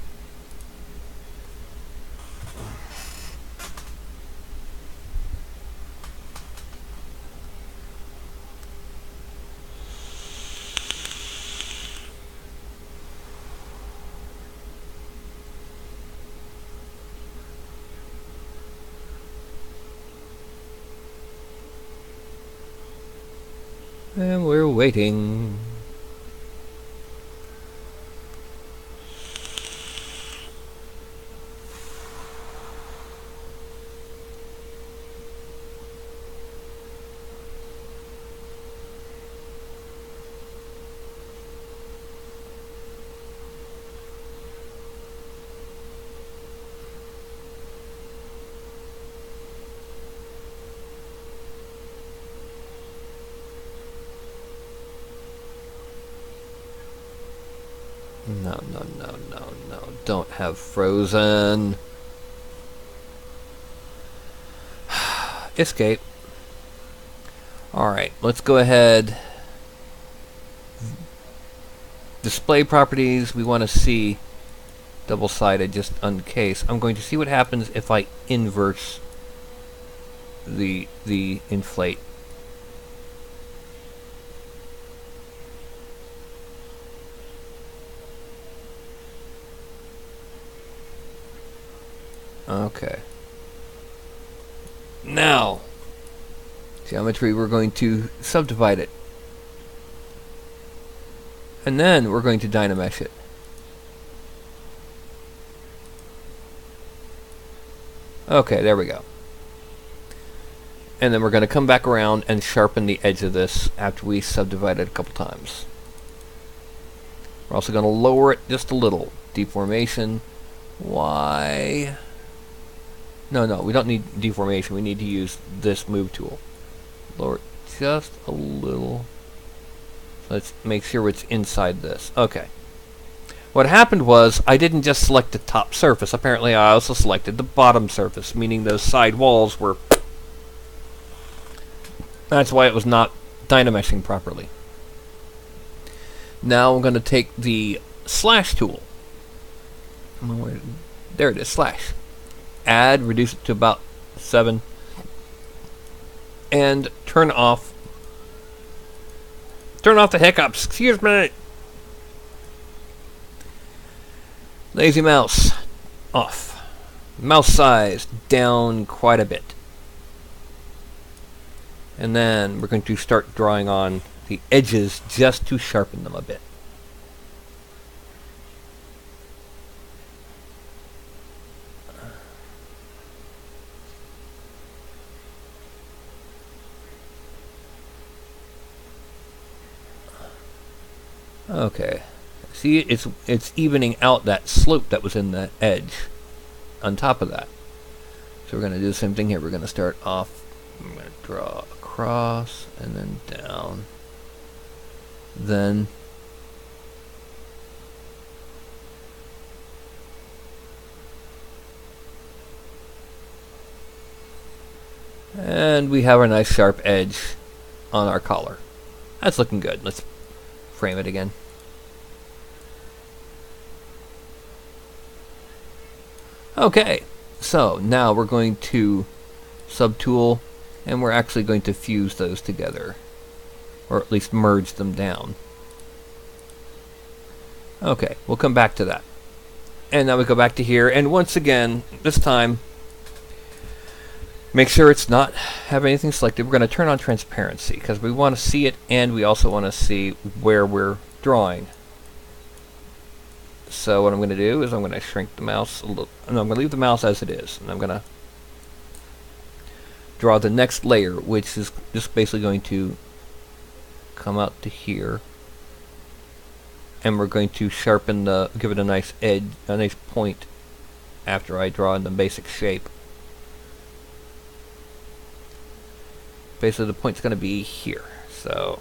And we're waiting. No, no, no, no, no. Don't have frozen. Escape. Alright, let's go ahead. Display properties, we want to see double-sided just in case. I'm going to see what happens if I inverse the inflate. Okay. Now, geometry, we're going to subdivide it. And then we're going to dynamesh it. Okay, there we go. And then we're going to come back around and sharpen the edge of this after we subdivide it a couple times. We're also going to lower it just a little. Deformation. Why? No, we don't need deformation. We need to use this move tool. Lower it just a little. Let's make sure it's inside this. Okay. What happened was I didn't just select the top surface. Apparently I also selected the bottom surface, meaning those side walls were... That's why it was not dynameshing properly. Now I'm going to take the slash tool. There it is, slash. Add, reduce it to about 7, and turn off the hiccups. Excuse me. Lazy mouse off. Mouse size down quite a bit. And then we're going to start drawing on the edges just to sharpen them a bit. Okay, see, it's evening out that slope that was in the edge on top of that. So we're going to do the same thing here. We're going to start off, I'm going to draw across and then down. Then and we have our nice sharp edge on our collar. That's looking good. Let's frame it again. Okay, so now we're going to subtool, and we're actually going to fuse those together, or at least merge them down. Okay, we'll come back to that. And now we go back to here, and once again, this time, make sure it's not have anything selected. We're going to turn on transparency because we want to see it, and we also want to see where we're drawing. So what I'm going to do is I'm going to shrink the mouse a little. No, I'm going to leave the mouse as it is, and I'm going to draw the next layer, which is just basically going to come out to here, and we're going to sharpen the, give it a nice edge, a nice point after I draw in the basic shape. Basically the point's going to be here, so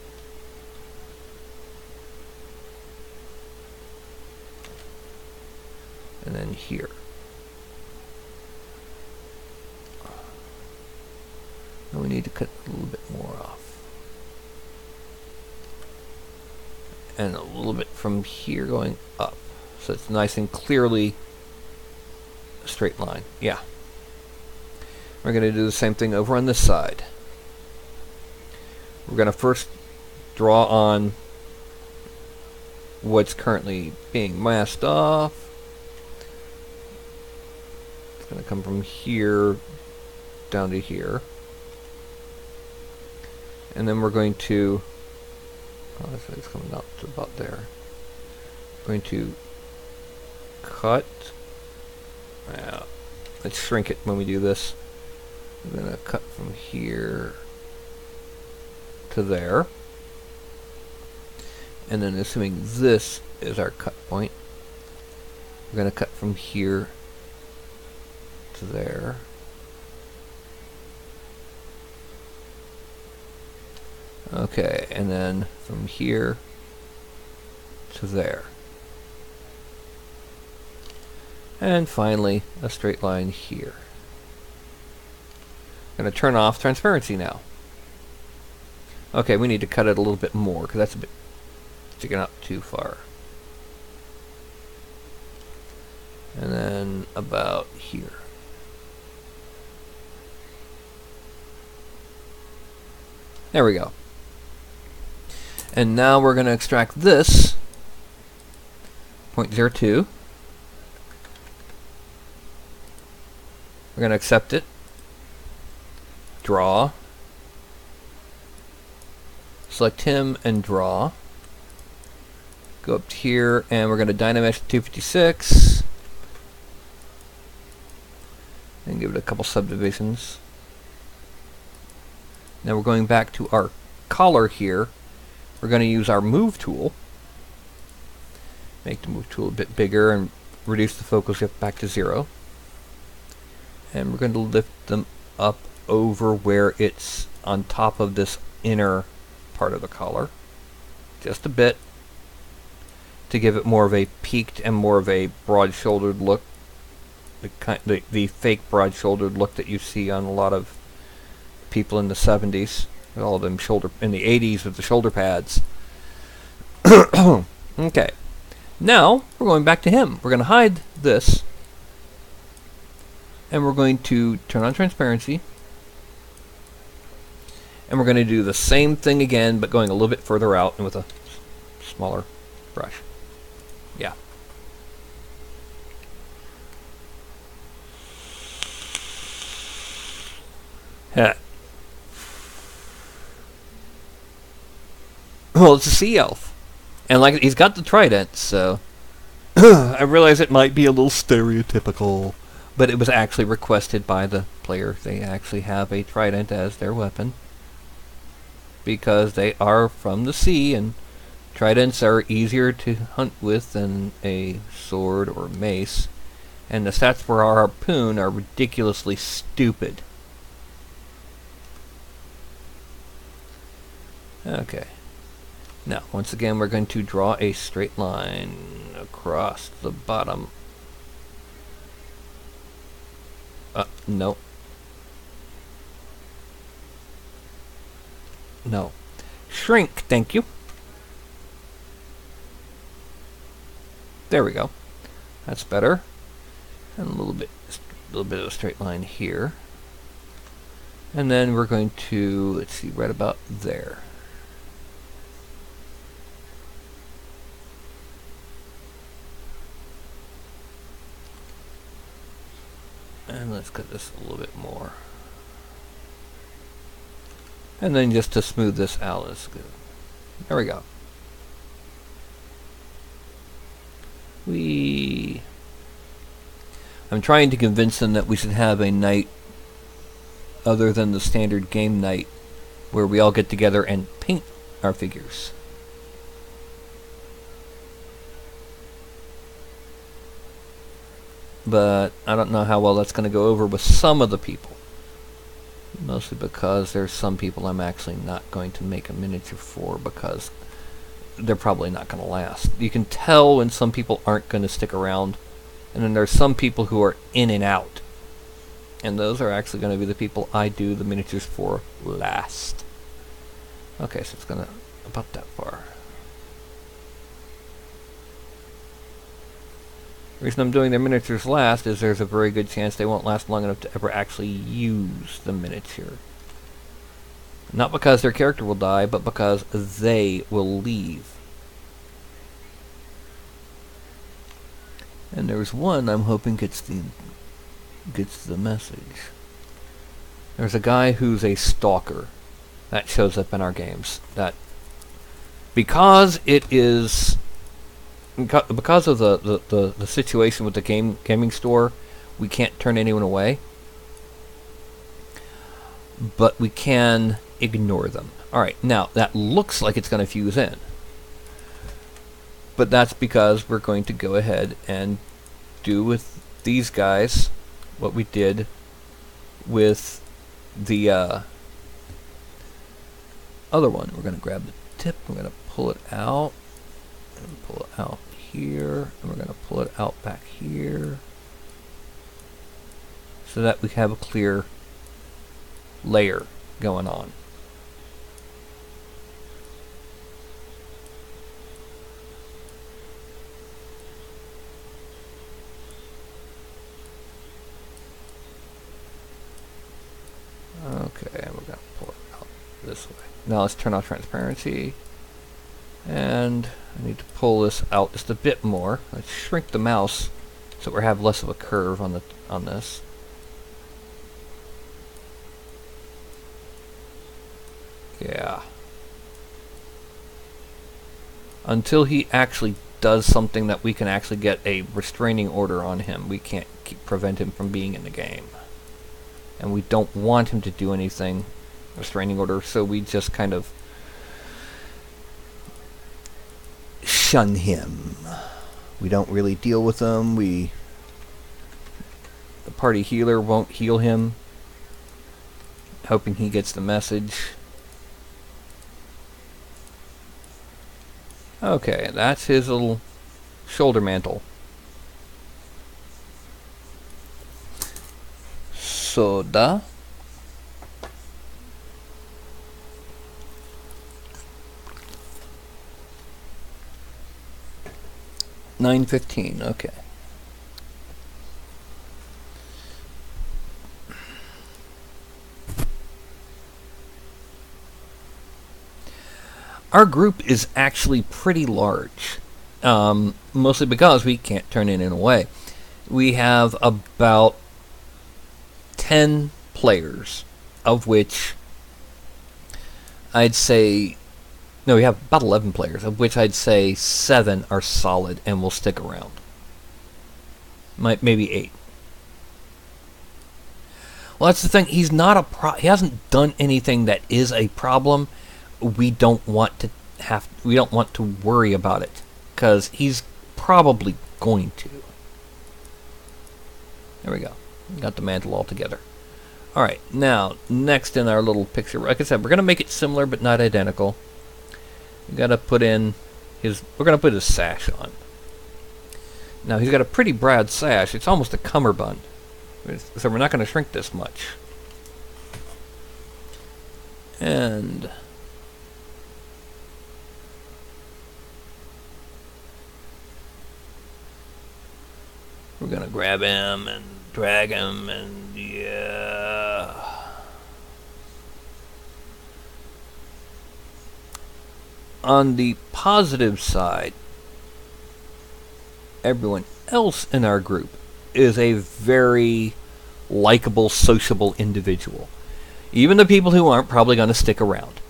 and then here. And we need to cut a little bit more off, and a little bit from here going up. So it's nice and clearly a straight line. Yeah. We're going to do the same thing over on this side. We're going to first draw on what's currently being masked off. It's going to come from here down to here. And then we're going to, oh, it's coming out to about there. We're going to cut. Let's shrink it when we do this. We're going to cut from here to there. And then assuming this is our cut point, we're going to cut from here to there. Okay, and then from here to there. And finally, a straight line here. I'm going to turn off transparency now. Okay, we need to cut it a little bit more because that's a bit sticking out too far. And then about here. There we go. And now we're going to extract this 0.02. We're going to accept it. Draw. Select him and draw. Go up to here and we're going to Dynamesh 256 and give it a couple subdivisions. Now we're going back to our collar here. We're going to use our move tool. Make the move tool a bit bigger and reduce the focus shift back to 0. And we're going to lift them up over where it's on top of this inner part of the collar. Just a bit to give it more of a peaked and more of a broad-shouldered look. The fake broad-shouldered look that you see on a lot of people in the 70s. All of them in the 80s with the shoulder pads. Okay. Now, we're going back to him. We're going to hide this. And we're going to turn on transparency. And we're going to do the same thing again, but going a little bit further out and with a smaller brush. Yeah. Yeah. Well, it's a sea elf. And like he's got the trident, so I realize it might be a little stereotypical, but it was actually requested by the player. They actually have a trident as their weapon because they are from the sea, and tridents are easier to hunt with than a sword or mace, and the stats for our harpoon are ridiculously stupid. Okay. Now, once again, we're going to draw a straight line across the bottom. No. No. Shrink, thank you. There we go. That's better. And a little bit of a straight line here. And then we're going to, let's see, right about there. And let's cut this a little bit more. And then just to smooth this out is good. There we go. I'm trying to convince them that we should have a night other than the standard game night where we all get together and paint our figures. But I don't know how well that's going to go over with some of the people. Mostly because there's some people I'm actually not going to make a miniature for because they're probably not going to last. You can tell when some people aren't going to stick around. And then there's some people who are in and out. And those are actually going to be the people I do the miniatures for last. Okay, so it's going to about that far. The reason I'm doing their miniatures last is there's a very good chance they won't last long enough to ever actually use the miniature. Not because their character will die, but because they will leave. And there's one I'm hoping gets the message. There's a guy who's a stalker that shows up in our games. That because it is because of the situation with the gaming store, we can't turn anyone away, but we can ignore them. Alright, now that looks like it's going to fuse in, but that's because we're going to go ahead and do with these guys what we did with the other one. We're going to grab the tip, we're going to pull it out, and pull it out here, and we're going to pull it out back here, so that we have a clear layer going on. Okay, we're going to pull it out this way. Now let's turn off transparency, and I need to pull this out just a bit more. Let's shrink the mouse so we have less of a curve on this. Yeah. Until he actually does something that we can actually get a restraining order on him, we can't prevent him from being in the game. And we don't want him to do anything, restraining order, so we just kind of shun him. We don't really deal with him. The party healer won't heal him, hoping he gets the message. Okay, that's his little shoulder mantle. Soda. $9.15, okay. Our group is actually pretty large, mostly because we can't turn anyone away. We have about 10 players, of which I'd say, no, we have about 11 players, of which I'd say 7 are solid and will stick around. Maybe 8. Well, that's the thing. He's not he hasn't done anything that is a problem. We don't want to worry about it, because he's probably going to. There we go. Got the mantle all together. Alright, now, next in our little picture, like I said, we're going to make it similar but not identical. We're going to put his sash on. Now, he's got a pretty broad sash. It's almost a cummerbund. So we're not going to shrink this much. And we're going to grab him and drag him, and yeah. On the positive side, everyone else in our group is a very likable, sociable individual. Even the people who aren't probably going to stick around.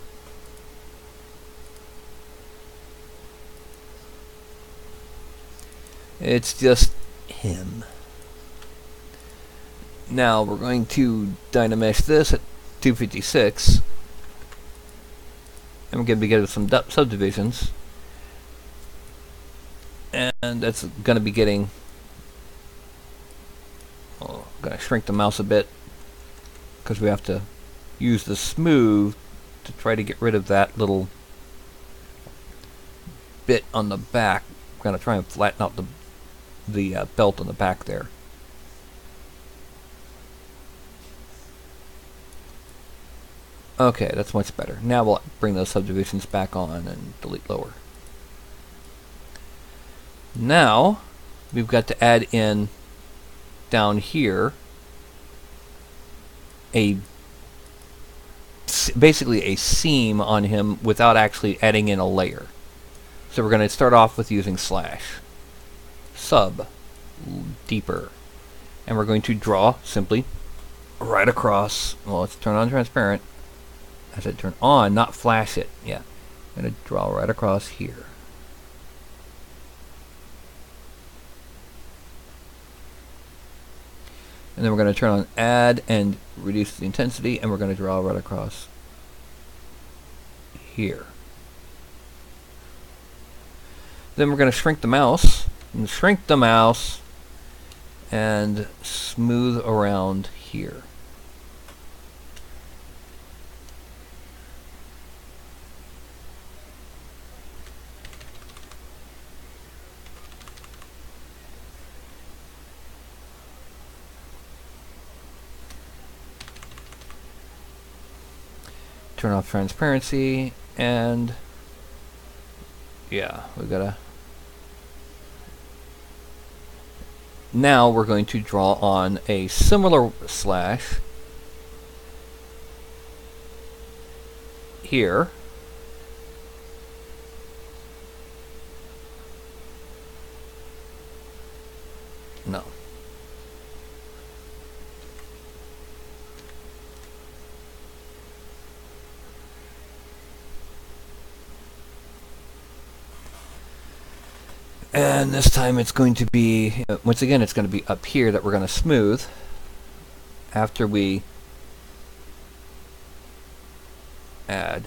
It's just him. Now we're going to dynamesh this at 256, and we're going to be getting some subdivisions, and that's going to be getting. I'm going to shrink the mouse a bit because we have to use the smooth to try to get rid of that little bit on the back. I'm going to try and flatten out the belt on the back there. Okay, that's much better. Now we'll bring those subdivisions back on and delete lower. Now, we've got to add in down here basically a seam on him without actually adding in a layer. So we're going to start off with using slash sub deeper, and we're going to draw simply right across. Well, let's turn on transparent. I said turn on, not flash it. Yeah, I'm going to draw right across here. And then we're going to turn on add and reduce the intensity, and we're going to draw right across here. Then we're going to shrink the mouse, and smooth around here. Turn off transparency, and yeah, we gotta. Now we're going to draw on a similar slash here. No. And this time it's going to be, once again, it's going to be up here that we're going to smooth after we add.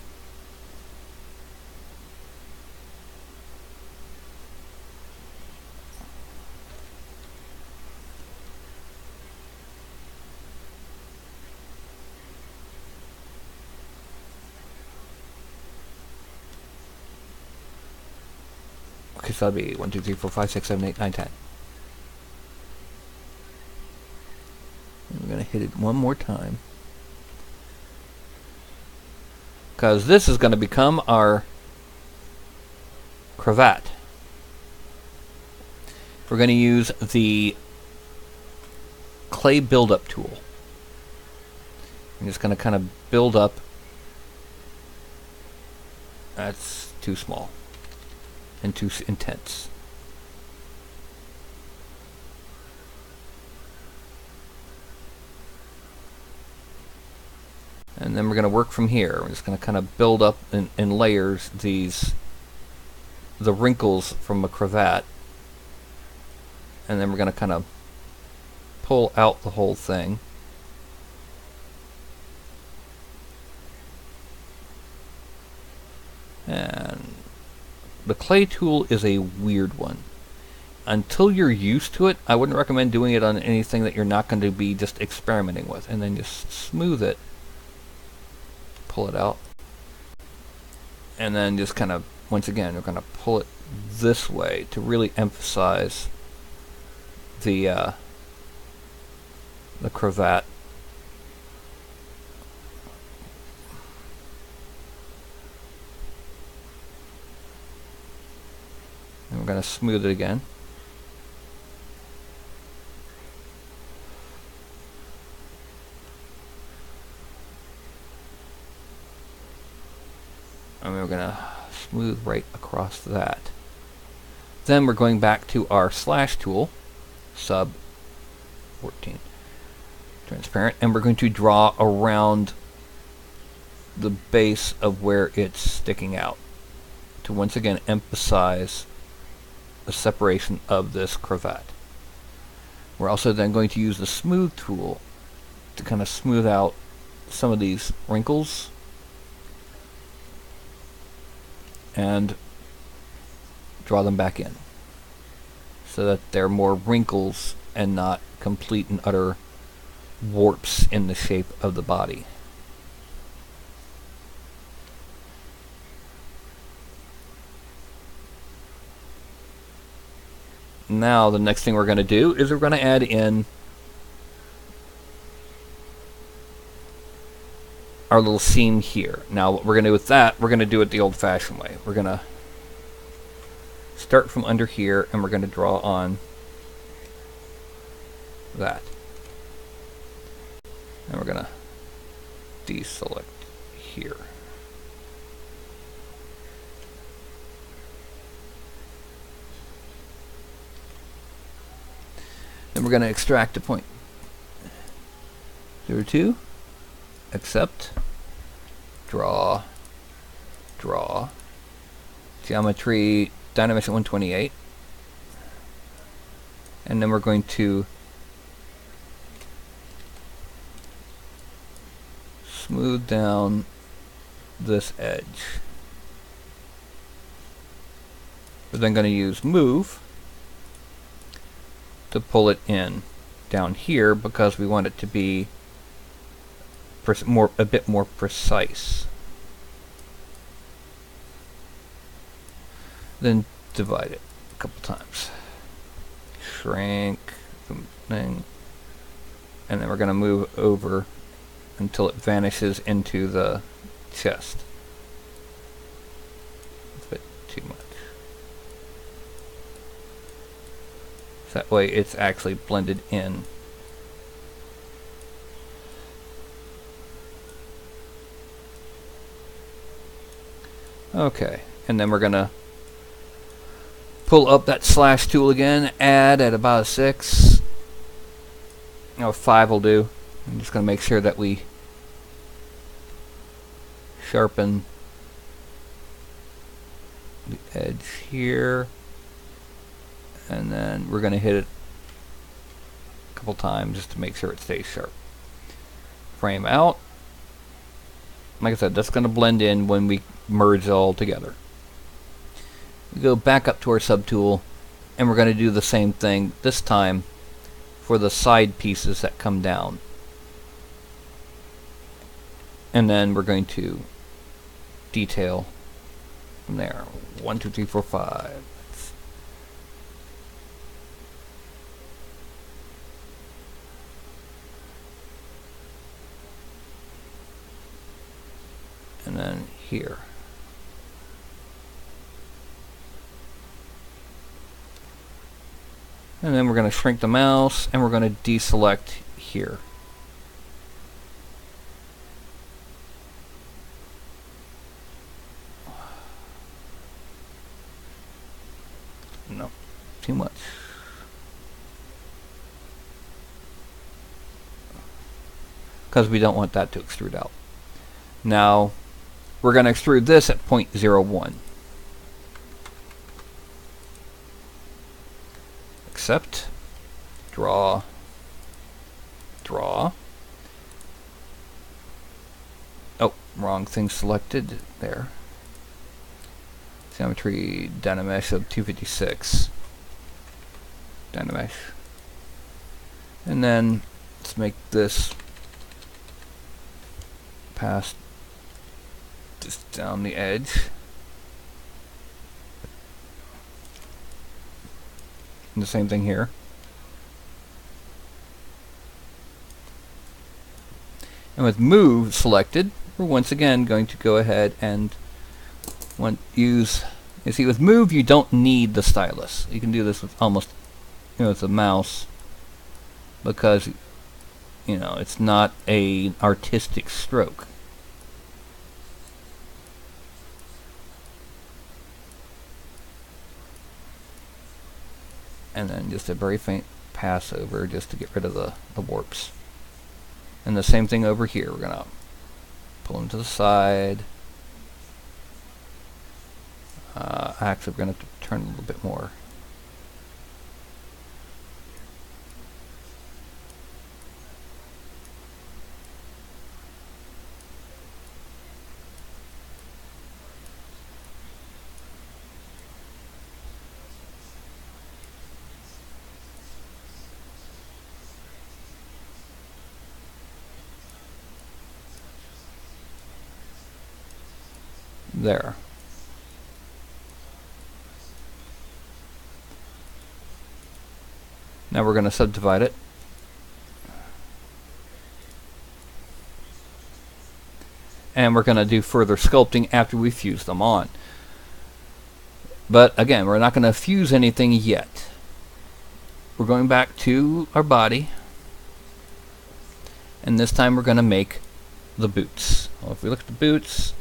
Okay, so that'll be 1, 2, 3, 4, 5, 6, 7, 8, 9, 10. And we're going to hit it one more time, because this is going to become our cravat. We're going to use the clay buildup tool. I'm just going to kind of build up. That's too small and too intense. And then we're going to work from here. We're just going to kind of build up in layers the wrinkles from a cravat, and then we're going to kind of pull out the whole thing. And the clay tool is a weird one. Until you're used to it, I wouldn't recommend doing it on anything that you're not going to be just experimenting with. And then just smooth it, pull it out, and then just kind of, once again, we're going to pull it this way to really emphasize the cravat. And we're going to smooth it again. And we're going to smooth right across that. Then we're going back to our slash tool, sub 14, transparent, and we're going to draw around the base of where it's sticking out to once again emphasize the separation of this cravat. We're also then going to use the smooth tool to kind of smooth out some of these wrinkles and draw them back in so that they're more wrinkles and not complete and utter warps in the shape of the body. Now the next thing we're going to do is we're going to add in our little seam here. Now what we're going to do with that, we're going to do it the old-fashioned way. We're going to start from under here, and we're going to draw on that. And we're going to deselect here. Then we're going to extract a point 02, accept, draw, draw, geometry, dimension 128, and then we're going to smooth down this edge. We're then going to use move to pull it in down here because we want it to be a bit more precise. Then divide it a couple times. Shrink the thing, and then we're going to move over until it vanishes into the chest. It's a bit too much. So that way it's actually blended in. Okay, and then we're going to pull up that slash tool again, add at about a 6. No, 5 will do. I'm just going to make sure that we sharpen the edge here. And then we're going to hit it a couple times just to make sure it stays sharp. Frame out. Like I said, that's going to blend in when we merge it all together. We go back up to our subtool, and we're going to do the same thing this time for the side pieces that come down. And then we're going to detail from there. 1, 2, 3, 4, 5. And then here. And then we're going to shrink the mouse, and we're going to deselect here. No, too much. Because we don't want that to extrude out. Now, we're going to extrude this at 0.01. Accept, draw, draw. Oh, wrong thing selected there. Geometry Dynamesh of 256. Dynamesh. And then let's make this pass just down the edge. And the same thing here. And with move selected, we're once again going to go ahead and use, you see, with move you don't need the stylus. You can do this with almost, with the mouse, because it's not an artistic stroke. And then just a very faint pass over just to get rid of the warps. And the same thing over here. We're going to pull them to the side. Actually, we're going to have to turn a little bit more. There. Now we're going to subdivide it. And we're going to do further sculpting after we fuse them on. But again, we're not going to fuse anything yet. We're going back to our body. And this time we're going to make the boots. Well, if we look at the boots,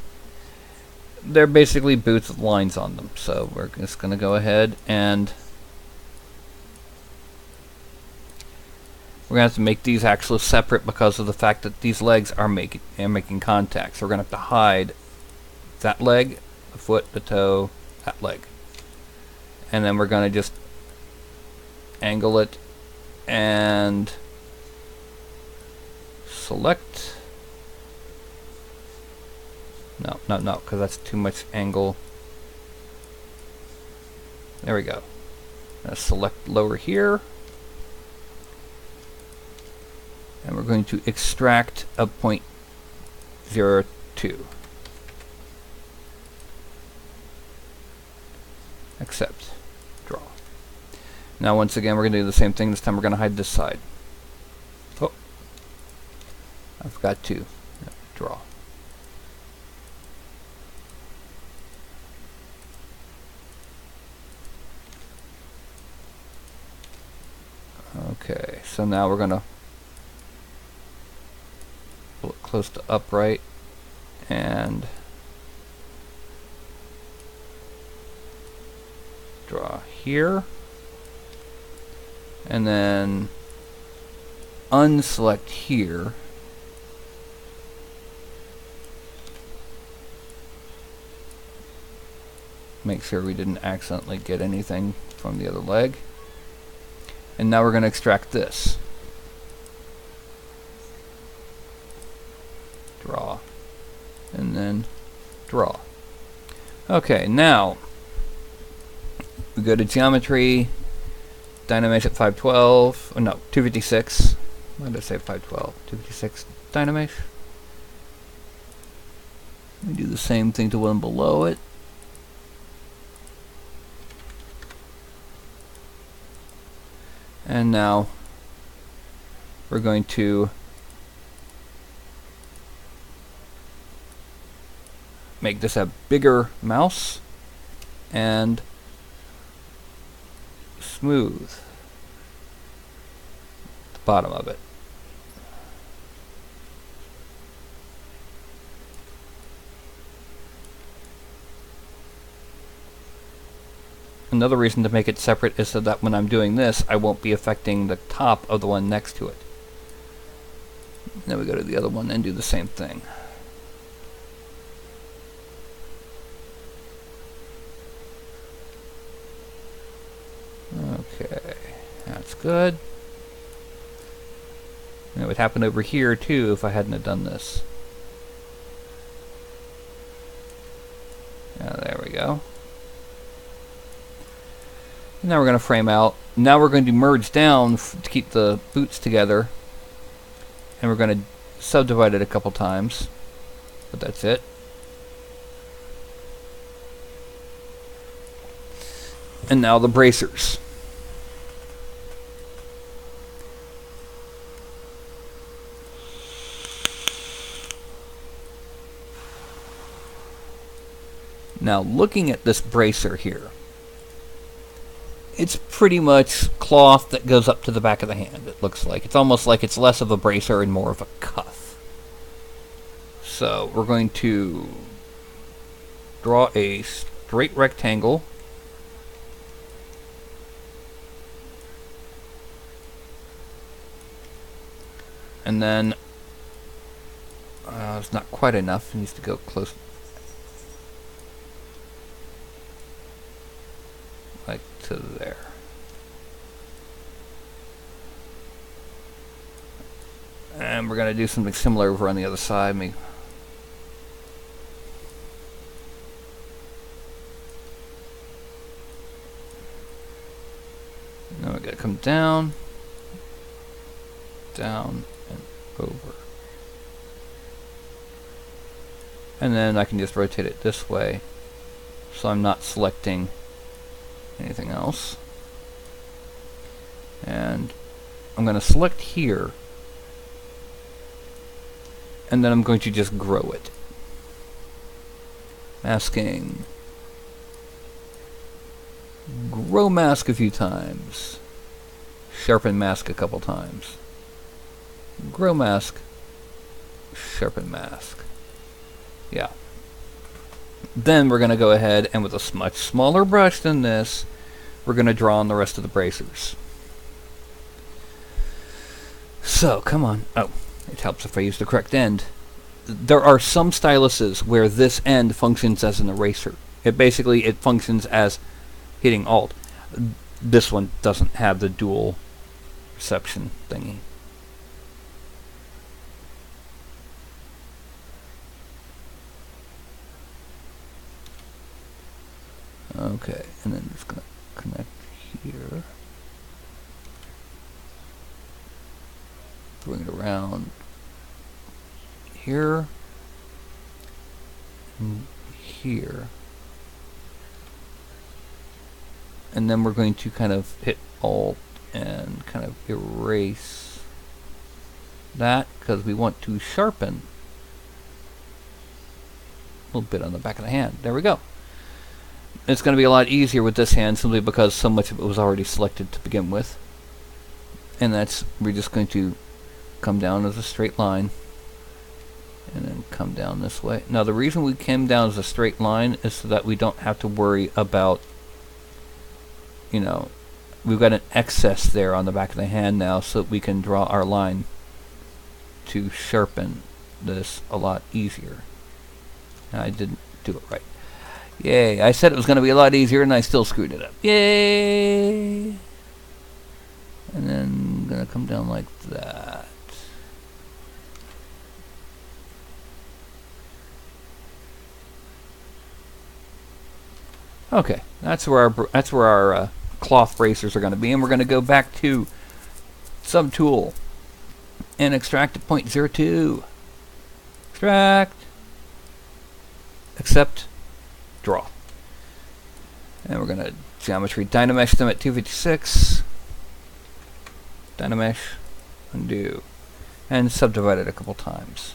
they're basically boots with lines on them. So we're just going to go ahead and we're going to have to make these actually separate because of the fact that these legs are making contact. So we're going to have to hide that leg, the foot, the toe, that leg. And then we're going to just angle it and select. No, because that's too much angle. There we go. Select lower here. And we're going to extract a 0.02. Accept. Draw. Now once again we're going to do the same thing. This time we're going to hide this side. Oh. I forgot to draw. Okay, so now we're going to pull it close to upright and draw here, and then unselect here, make sure we didn't accidentally get anything from the other leg, and now we're going to extract this. Draw, and then draw. Okay, now we go to geometry, Dynamesh at 512, oh no, 256. Why did I say 512? 256 Dynamesh. We do the same thing to one below it. And now we're going to make this a bigger mouse and smooth the bottom of it. Another reason to make it separate is so that when I'm doing this, I won't be affecting the top of the one next to it. Then we go to the other one and do the same thing. Okay, that's good. And it would happen over here too if I hadn't have done this. There we go. Now we're going to frame out. Now we're going to merge down to keep the boots together. And we're going to subdivide it a couple times. But that's it. And now the bracers. Now looking at this bracer here, it's pretty much cloth that goes up to the back of the hand, it looks like. It's almost like it's less of a bracer and more of a cuff. So we're going to draw a straight rectangle. And then it's not quite enough. It needs to go close, like to there. And we're going to do something similar over on the other side. Now we're going to come down, down, and over. And then I can just rotate it this way, so I'm not selecting anything else. And I'm going to select here, and then I'm going to just grow it. Masking. Grow mask a few times. Sharpen mask a couple times. Grow mask. Sharpen mask. Yeah. Then we're going to go ahead and with a much smaller brush than this, we're going to draw on the rest of the bracers. So, come on. Oh, it helps if I use the correct end. There are some styluses where this end functions as an eraser. It functions as hitting Alt. This one doesn't have the dual reception thingy. Okay, and then just gonna connect here. Bring it around here and here. And then we're going to kind of hit Alt and kind of erase that because we want to sharpen a little bit on the back of the hand. There we go. It's going to be a lot easier with this hand simply because so much of it was already selected to begin with. And we're just going to come down as a straight line and then come down this way. Now the reason we came down as a straight line is so that we don't have to worry about, you know, we've got an excess there on the back of the hand now, so that we can draw our line to sharpen this a lot easier. And I didn't do it right. Yay, I said it was going to be a lot easier and I still screwed it up. Yay! And then I'm going to come down like that. Okay, that's where our cloth bracers are going to be, and we're going to go back to Subtool and extract at 0.02. Extract. Accept. Draw. And we're going to geometry Dynamesh them at 256. Dynamesh. Undo. And subdivide it a couple times.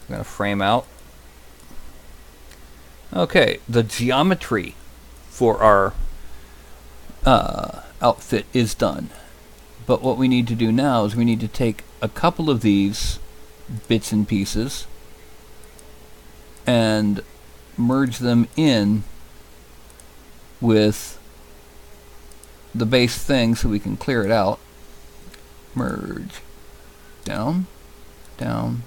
I'm going to frame out. Okay, the geometry for our outfit is done. But what we need to do now is we need to take a couple of these bits and pieces and merge them in with the base thing so we can clear it out. Merge. Down. Down.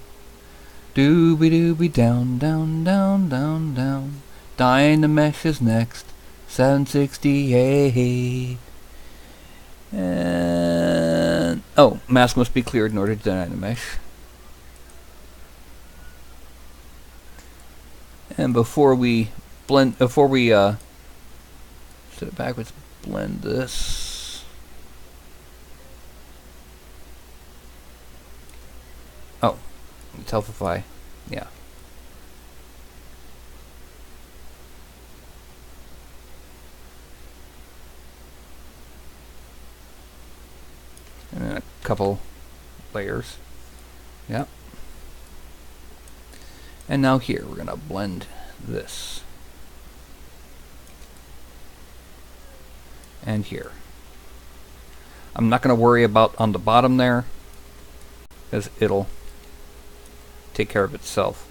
Doobie down, down, down, down, down. Dynamesh is next. 768. And oh, mask must be cleared in order to Dynamesh. And before we set it backwards, blend this. Oh, Telfify, yeah. And then a couple layers. Yep. And now here, we're going to blend this. And here. I'm not going to worry about on the bottom there, because it'll take care of itself.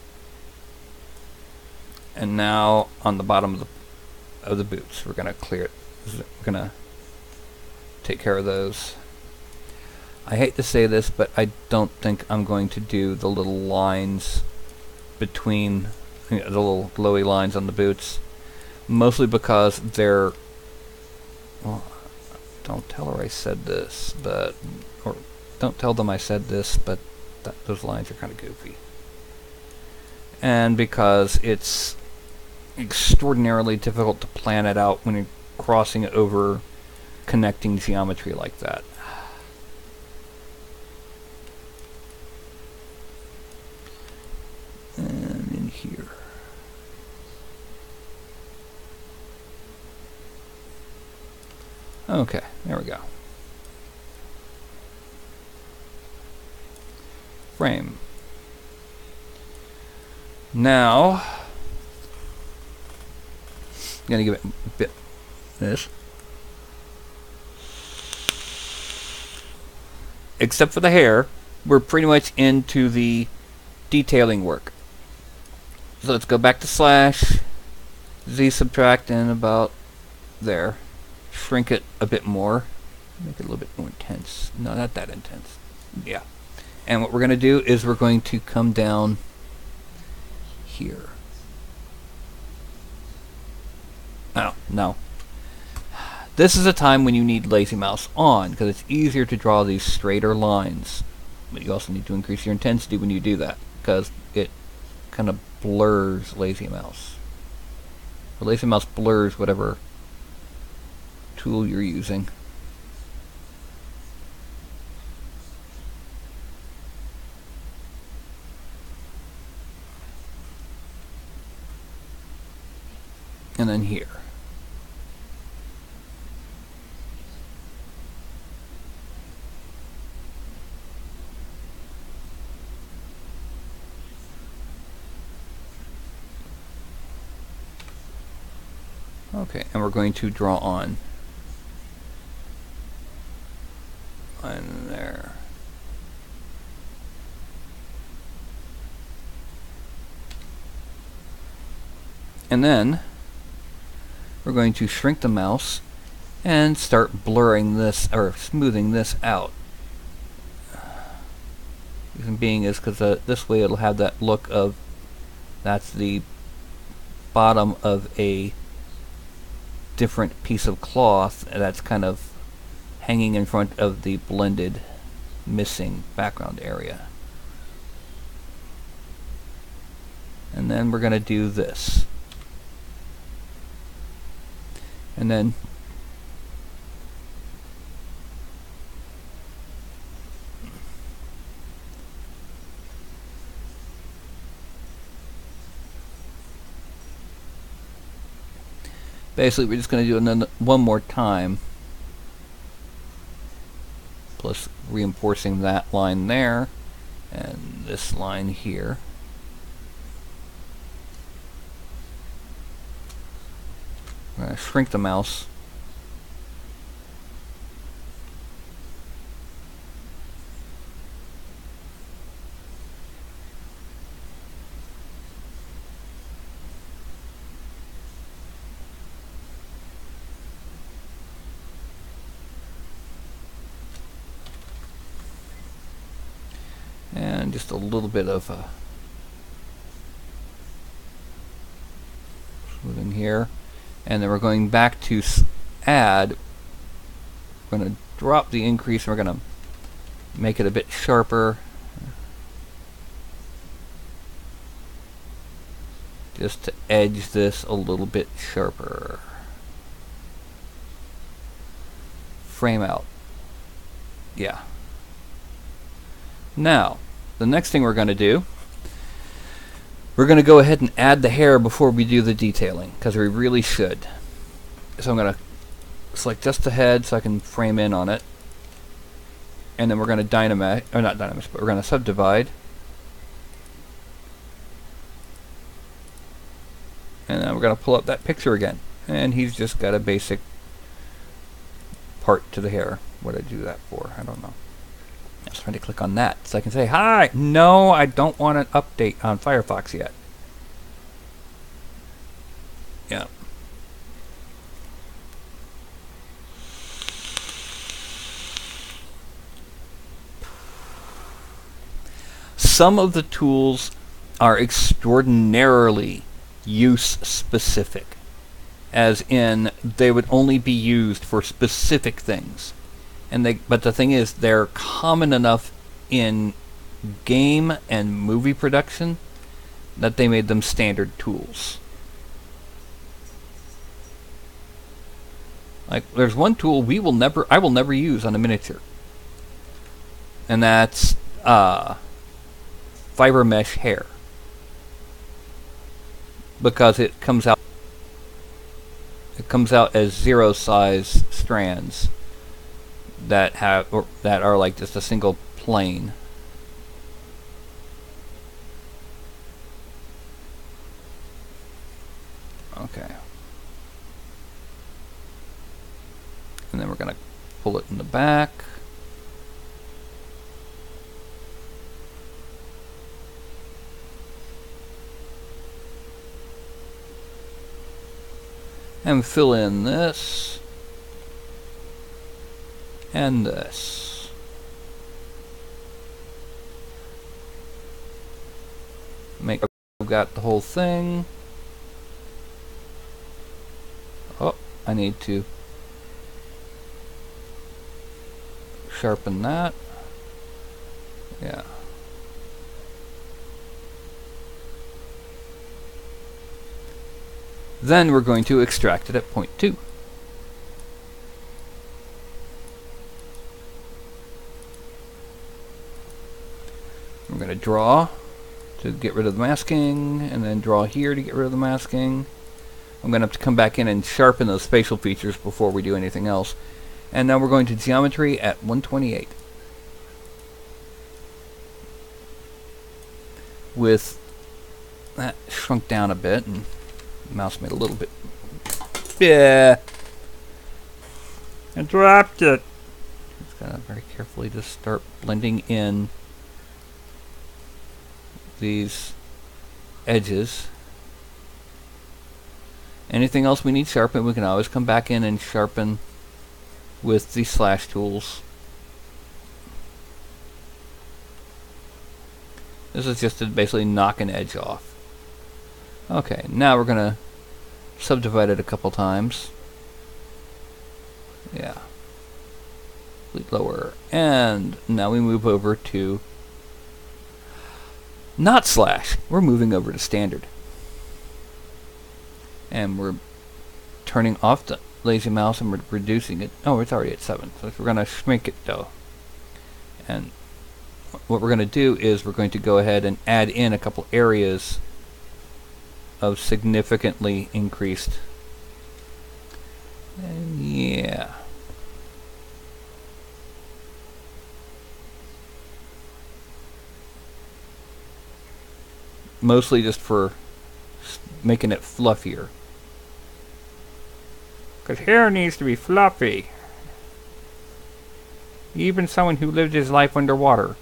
And now on the bottom of the boots, we're going to clear it. We're going to take care of those. I hate to say this, but I don't think I'm going to do the little lines between, you know, the little glowy lines on the boots, mostly because they're, well, don't tell her I said this, but, or don't tell them I said this, but those lines are kind of goofy. And because it's extraordinarily difficult to plan it out when you're crossing over connecting geometry like that. And in here. Okay, there we go. Frame. Now, I'm gonna give it a bit this. except for the hair, we're pretty much into the detailing work. So let's go back to slash, Z subtract in about there. Shrink it a bit more. Make it a little bit more intense. No, not that intense. Yeah. And what we're going to do is we're going to come down here. Oh, no. This is a time when you need lazy mouse on, because it's easier to draw these straighter lines. But you also need to increase your intensity when you do that, because it kind of blurs lazy mouse. The lazy mouse blurs whatever tool you're using. And then here. Okay, and we're going to draw on there. And then we're going to shrink the mouse and start blurring this, or smoothing this out. Reason being is because this way it'll have that look of, that's the bottom of a different piece of cloth that's kind of hanging in front of the blended missing background area. And then we're going to do this. And then basically we're just going to do one more time, plus reinforcing that line there and this line here. I'm going to shrink the mouse. And just a little bit of smoothing here. And then we're going back to add. We're going to drop the increase and we're going to make it a bit sharper. Just to edge this a little bit sharper. Frame out. Yeah. Now, the next thing we're going to do, we're going to go ahead and add the hair before we do the detailing, because we really should. So I'm going to select just the head so I can frame in on it. And then we're going to dynamize, or not dynamize, but we're going to subdivide. And then we're going to pull up that picture again. And he's just got a basic part to the hair. What did I do that for? I don't know. I was trying to click on that so I can say, hi! No, I don't want an update on Firefox yet. Yeah. Some of the tools are extraordinarily use-specific, as in they would only be used for specific things. But the thing is, they're common enough in game and movie production that they made them standard tools. Like, there's one tool I will never use on a miniature, and that's fiber mesh hair, because it comes out as zero size strands that are like just a single plane. Okay. And then we're going to pull it in the back. and fill in this and this. Make sure I've got the whole thing. Oh, I need to sharpen that. Yeah. Then we're going to extract it at 0.2. We're going to draw to get rid of the masking, and then draw here to get rid of the masking. I'm going to have to come back in and sharpen those spatial features before we do anything else. And now we're going to geometry at 128. With that shrunk down a bit, and the mouse made a little bit. Yeah. I dropped it. Just gotta very carefully just start blending in these edges. Anything else we need sharpen, we can always come back in and sharpen with the slash tools. This is just to basically knock an edge off. Okay, now we're going to subdivide it a couple times. Yeah. Lower. And now we move over to not slash. We're moving over to standard. And we're turning off the lazy mouse and we're reducing it. Oh, it's already at 7. So we're going to shrink it though. And what we're going to do is we're going to go ahead and add in a couple areas of significantly increased. And yeah. Mostly just for making it fluffier. Because hair needs to be fluffy. Even someone who lived his life underwater.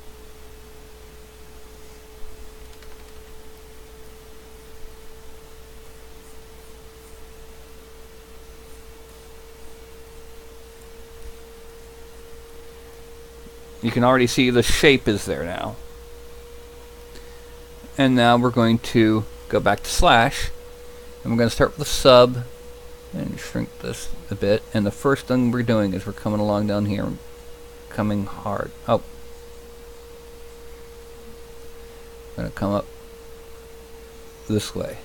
You can already see the shape is there now. And now we're going to go back to slash. And we're going to start with the sub. And shrink this a bit. And the first thing we're doing is we're coming along down here. Coming hard. Oh. I'm going to come up this way.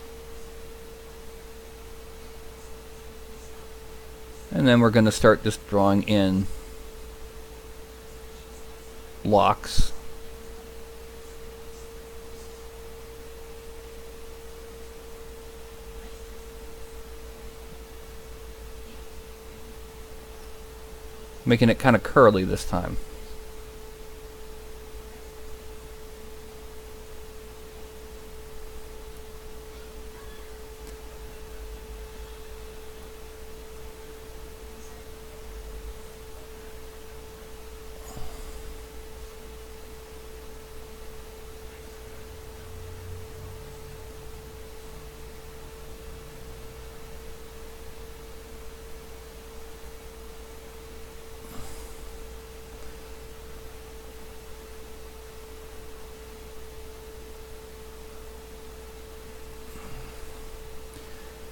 And then we're going to start just drawing in blocks. Making it kind of curly this time.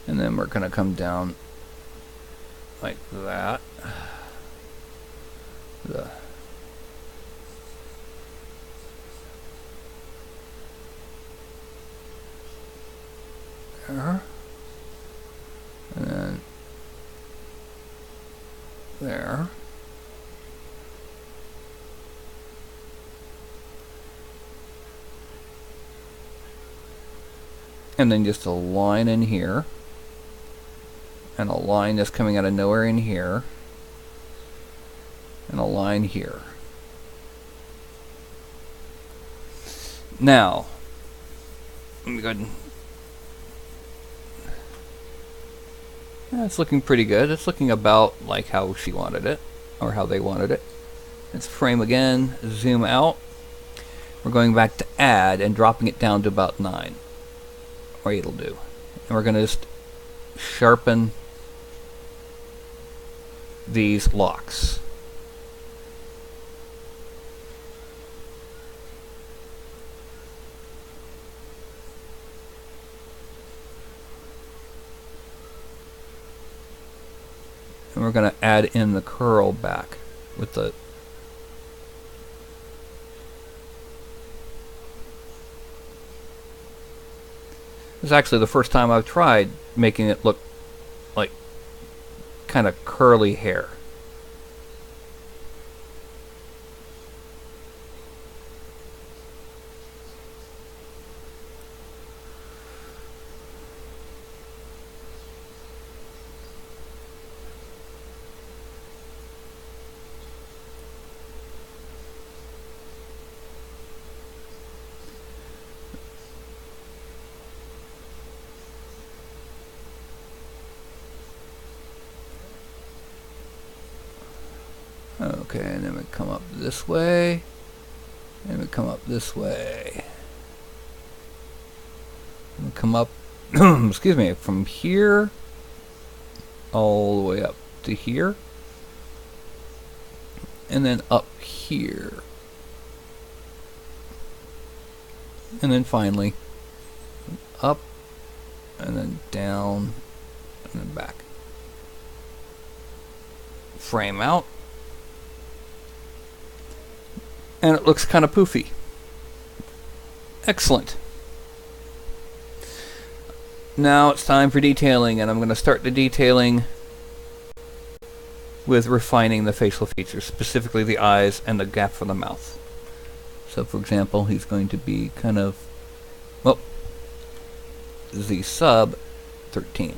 And then we're going to come down like that. There. And then there. And then just a line in here. And a line that's coming out of nowhere in here. And a line here. Now, let me go ahead and... Yeah, it's looking pretty good. It's looking about like how she wanted it. Or how they wanted it. Let's frame again. Zoom out. We're going back to add and dropping it down to about 9. Or 8 will do. And we're going to just sharpen these locks. And we're going to add in the curl back with the This is actually the first time I've tried making it look like kind of curly hair. Okay, and then we come up this way, and we come up this way. And we come up, excuse me, from here all the way up to here, and then up here. And then finally up, and then down, and then back. Frame out. And it looks kind of poofy. Excellent. Now it's time for detailing, and I'm going to start the detailing with refining the facial features, specifically the eyes and the gap for the mouth. So for example, he's going to be kind of, well, Z sub 13.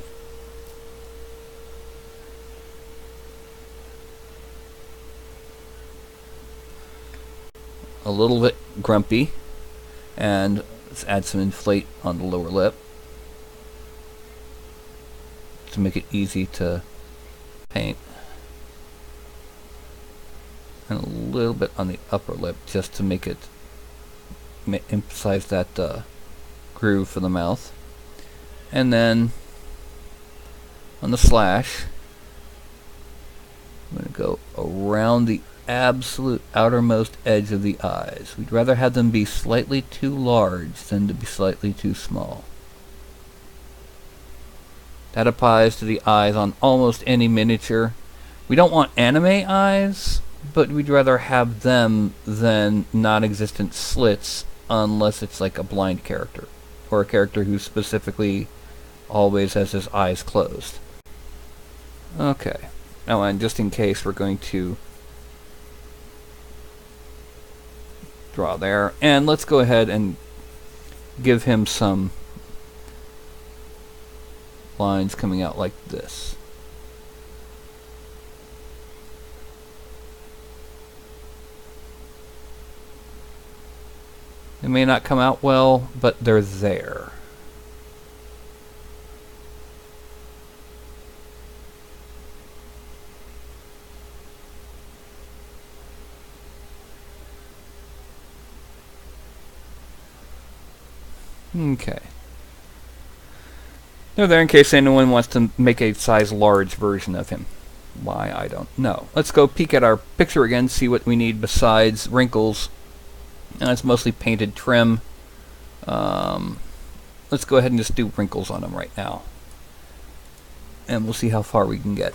A little bit grumpy, and let's add some inflate on the lower lip to make it easy to paint, and a little bit on the upper lip just to make it emphasize that groove for the mouth. And then on the slash, I'm going to go around the absolute outermost edge of the eyes. We'd rather have them be slightly too large than to be slightly too small. That applies to the eyes on almost any miniature. We don't want anime eyes, but we'd rather have them than non-existent slits unless it's like a blind character or a character who specifically always has his eyes closed. Okay. Oh, and just in case, we're going to draw there, and let's go ahead and give him some lines coming out like this. They may not come out well, but they're there. Okay. They're there in case anyone wants to make a size large version of him. Why, I don't know. Let's go peek at our picture again, see what we need besides wrinkles. And it's mostly painted trim. Let's go ahead and just do wrinkles on him right now. And we'll see how far we can get.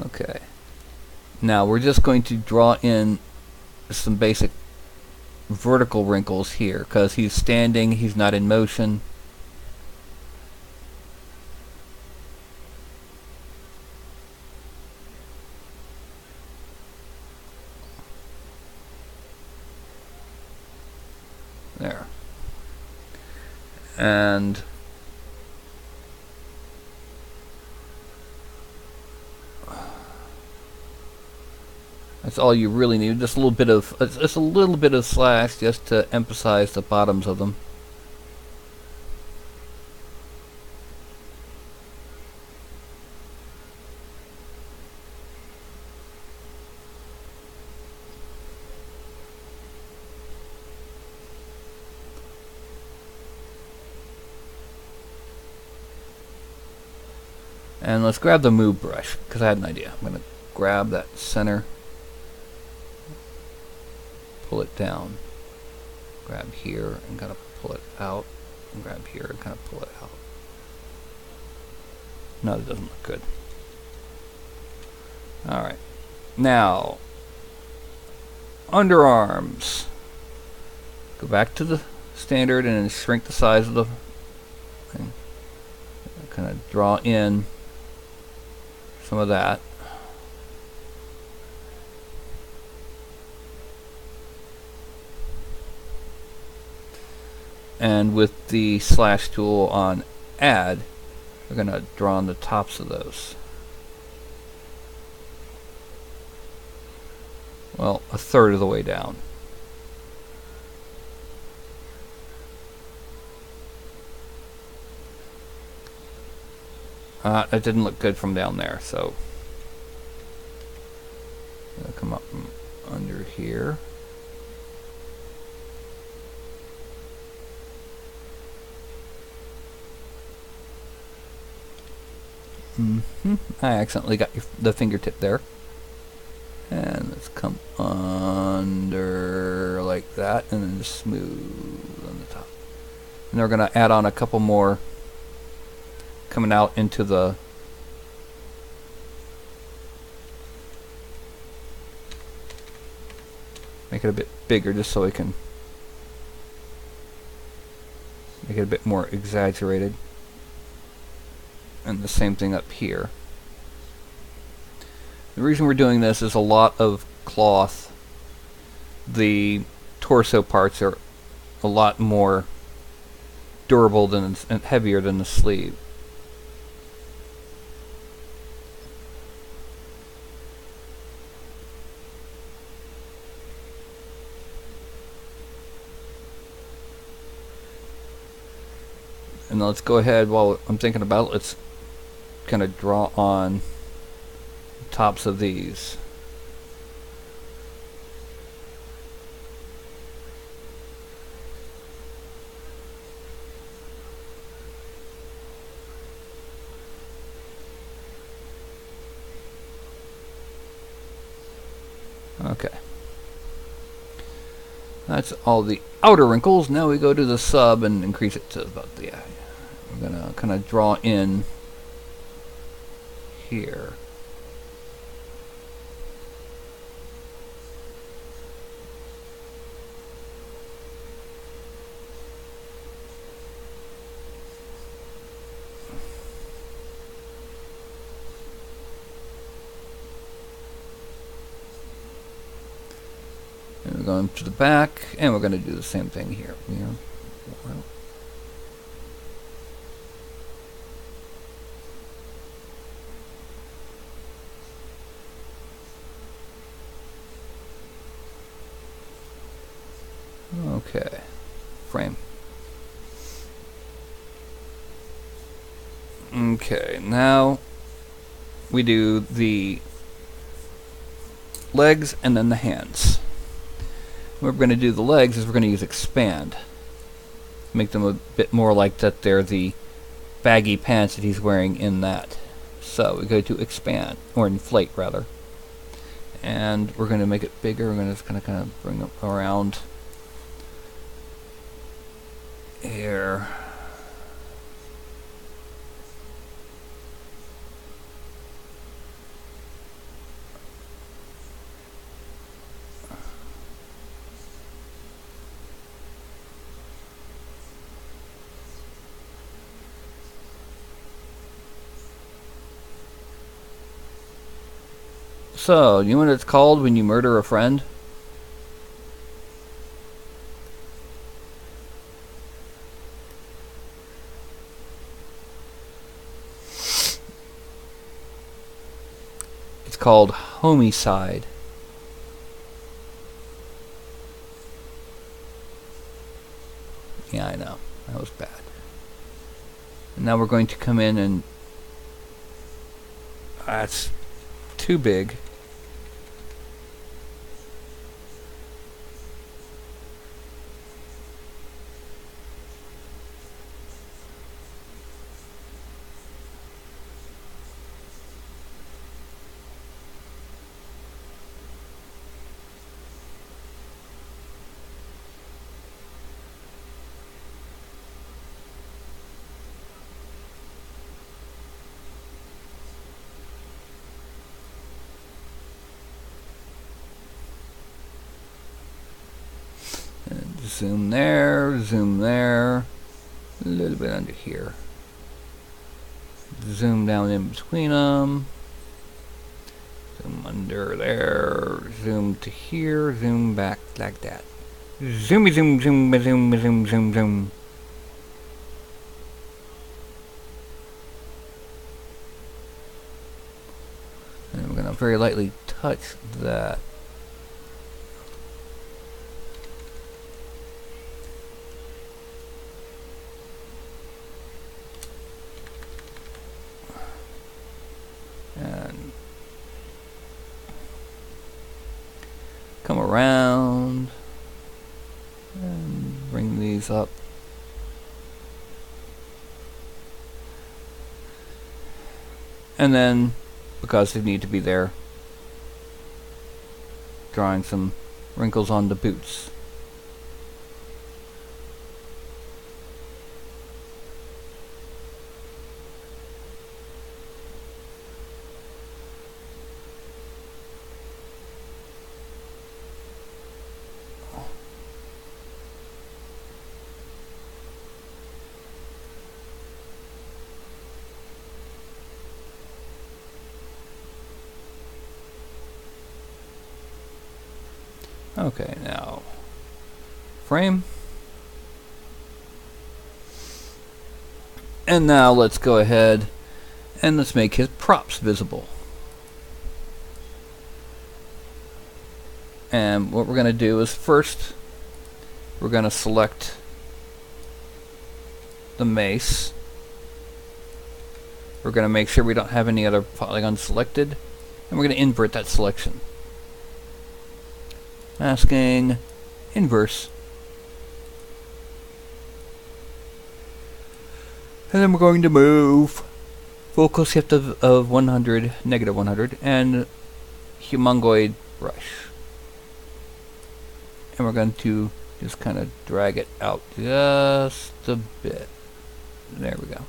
Okay. Now we're just going to draw in some basic vertical wrinkles here because he's standing, he's not in motion. There. And that's all you really need. Just a little bit of slash just to emphasize the bottoms of them. And let's grab the move brush, because I had an idea. I'm going to grab that center, pull it down, grab here and kind of pull it out, and grab here and kind of pull it out. No, it doesn't look good. Alright. Now, underarms. Go back to the standard and shrink the size of the thing. Kind of draw in some of that. And with the slash tool on add, we're going to draw on the tops of those. Well, a third of the way down. That didn't look good from down there, so I'll come up from under here. I accidentally got the fingertip there. And let's come under like that, and then just smooth on the top. And we're going to add on a couple more coming out into the make it a bit bigger just so we can make it a bit more exaggerated. And the same thing up here. The reason we're doing this is a lot of cloth. The torso parts are a lot more durable than and heavier than the sleeve. And let's go ahead, while I'm thinking about it, let's kind of draw on the tops of these. Okay. That's all the outer wrinkles. Now we go to the sub and increase it to about the... we're going to kind of draw in here. And we're going to the back, and we're going to do the same thing here. Okay, frame. Okay, now we do the legs and then the hands. What we're going to do the legs is we're going to use expand. Make them a bit more like that they're the baggy pants that he's wearing in that. So we go to expand, or inflate rather. And we're going to make it bigger. We're going to kind of bring it around here. So, you know what it's called when you murder a friend? It's called homicide. Yeah, I know. That was bad. And now we're going to come in and... that's too big. zoom there, a little bit under here. Zoom down in between them. Zoom under there, zoom to here, zoom back like that. Zoomy zoom, zoom, zoom, zoom, zoom, zoom. And we're going to very lightly touch that. And come around and bring these up. And then, because they need to be there, drawing some wrinkles on the boots. Okay, now frame. And now let's go ahead and let's make his props visible. And what we're going to do is first we're going to select the mace. We're going to make sure we don't have any other polygons selected, and we're going to invert that selection. Masking, inverse. And then we're going to move focal shift of 100, negative 100, and humongoid brush. And we're going to just kind of drag it out just a bit. There we go.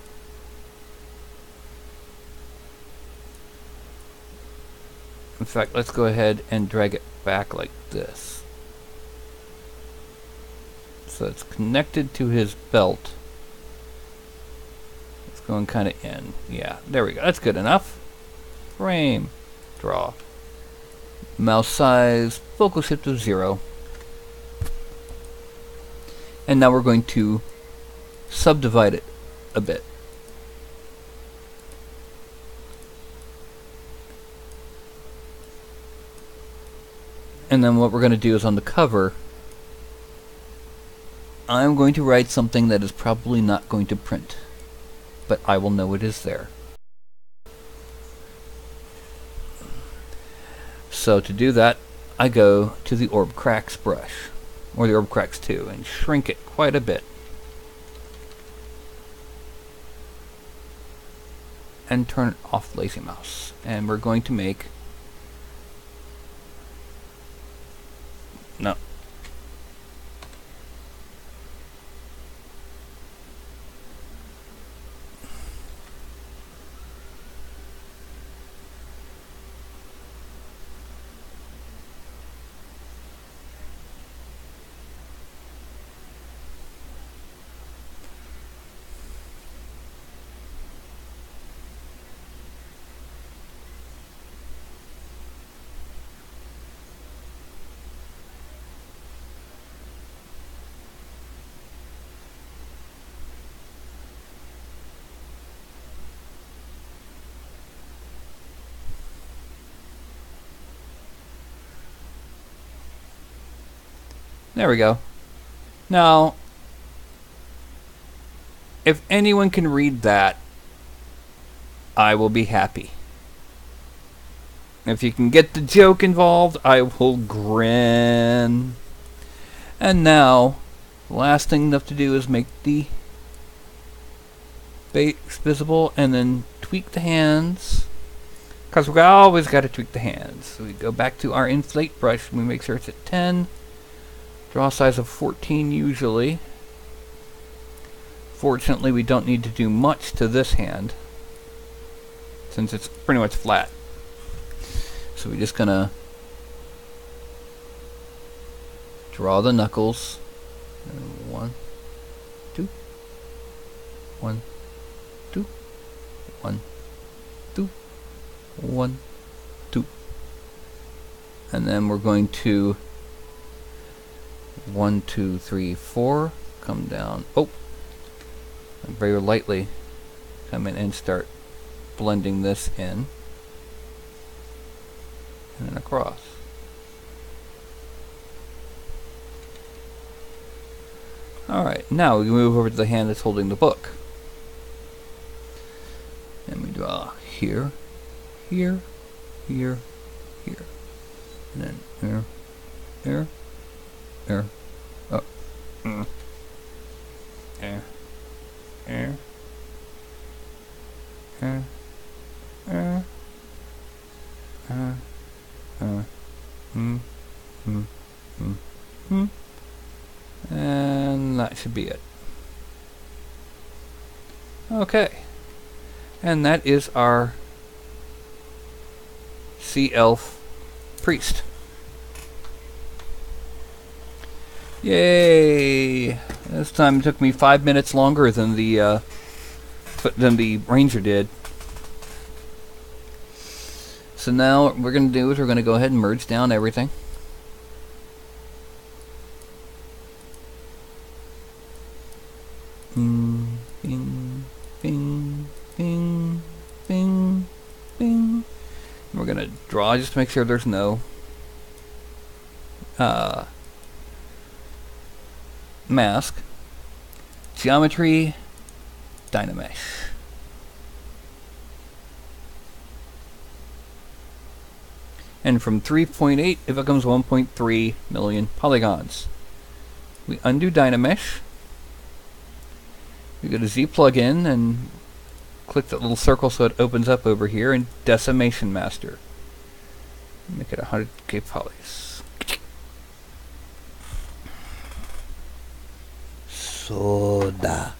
In fact, let's go ahead and drag it back like this. So it's connected to his belt. It's going kind of in. Yeah, there we go. That's good enough. Frame. Draw. Mouse size. Focal shift of 0. And now we're going to subdivide it a bit. And then what we're going to do is on the cover, I'm going to write something that is probably not going to print, but I will know it is there. So to do that, I go to the Orb Cracks brush, or the Orb Cracks 2, and shrink it quite a bit. And turn it off lazy mouse. And we're going to make... No. There we go. Now, if anyone can read that, I will be happy. If you can get the joke involved, I will grin. And now, the last thing left to do is make the base visible and then tweak the hands. Because we always got to tweak the hands. So we go back to our inflate brush and we make sure it's at 10. Draw size of 14 usually. Fortunately, we don't need to do much to this hand, since it's pretty much flat. So we're just gonna draw the knuckles And 1, 2, 1, 2, 1, 2, 1, 2. And then we're going to 1, 2, 3, 4. Come down. Oh! And very lightly come in and start blending this in. And then across. Alright, now we move over to the hand that's holding the book. And we draw here, here, here, here. And then here, here, here, up, here, here, here, and that should be it. Okay. And that is our sea elf priest. Yay! This time it took me 5 minutes longer than the ranger did. So now what we're going to do is we're going to go ahead and merge down everything. Bing, bing, bing, bing, bing, bing. And we're going to draw just to make sure there's no mask. Geometry, Dynamesh. And from 3.8 it becomes 1.3 million polygons. We undo Dynamesh. We go to Z plugin and click that little circle so it opens up over here, and Decimation Master. Make it 100k polys. Soda.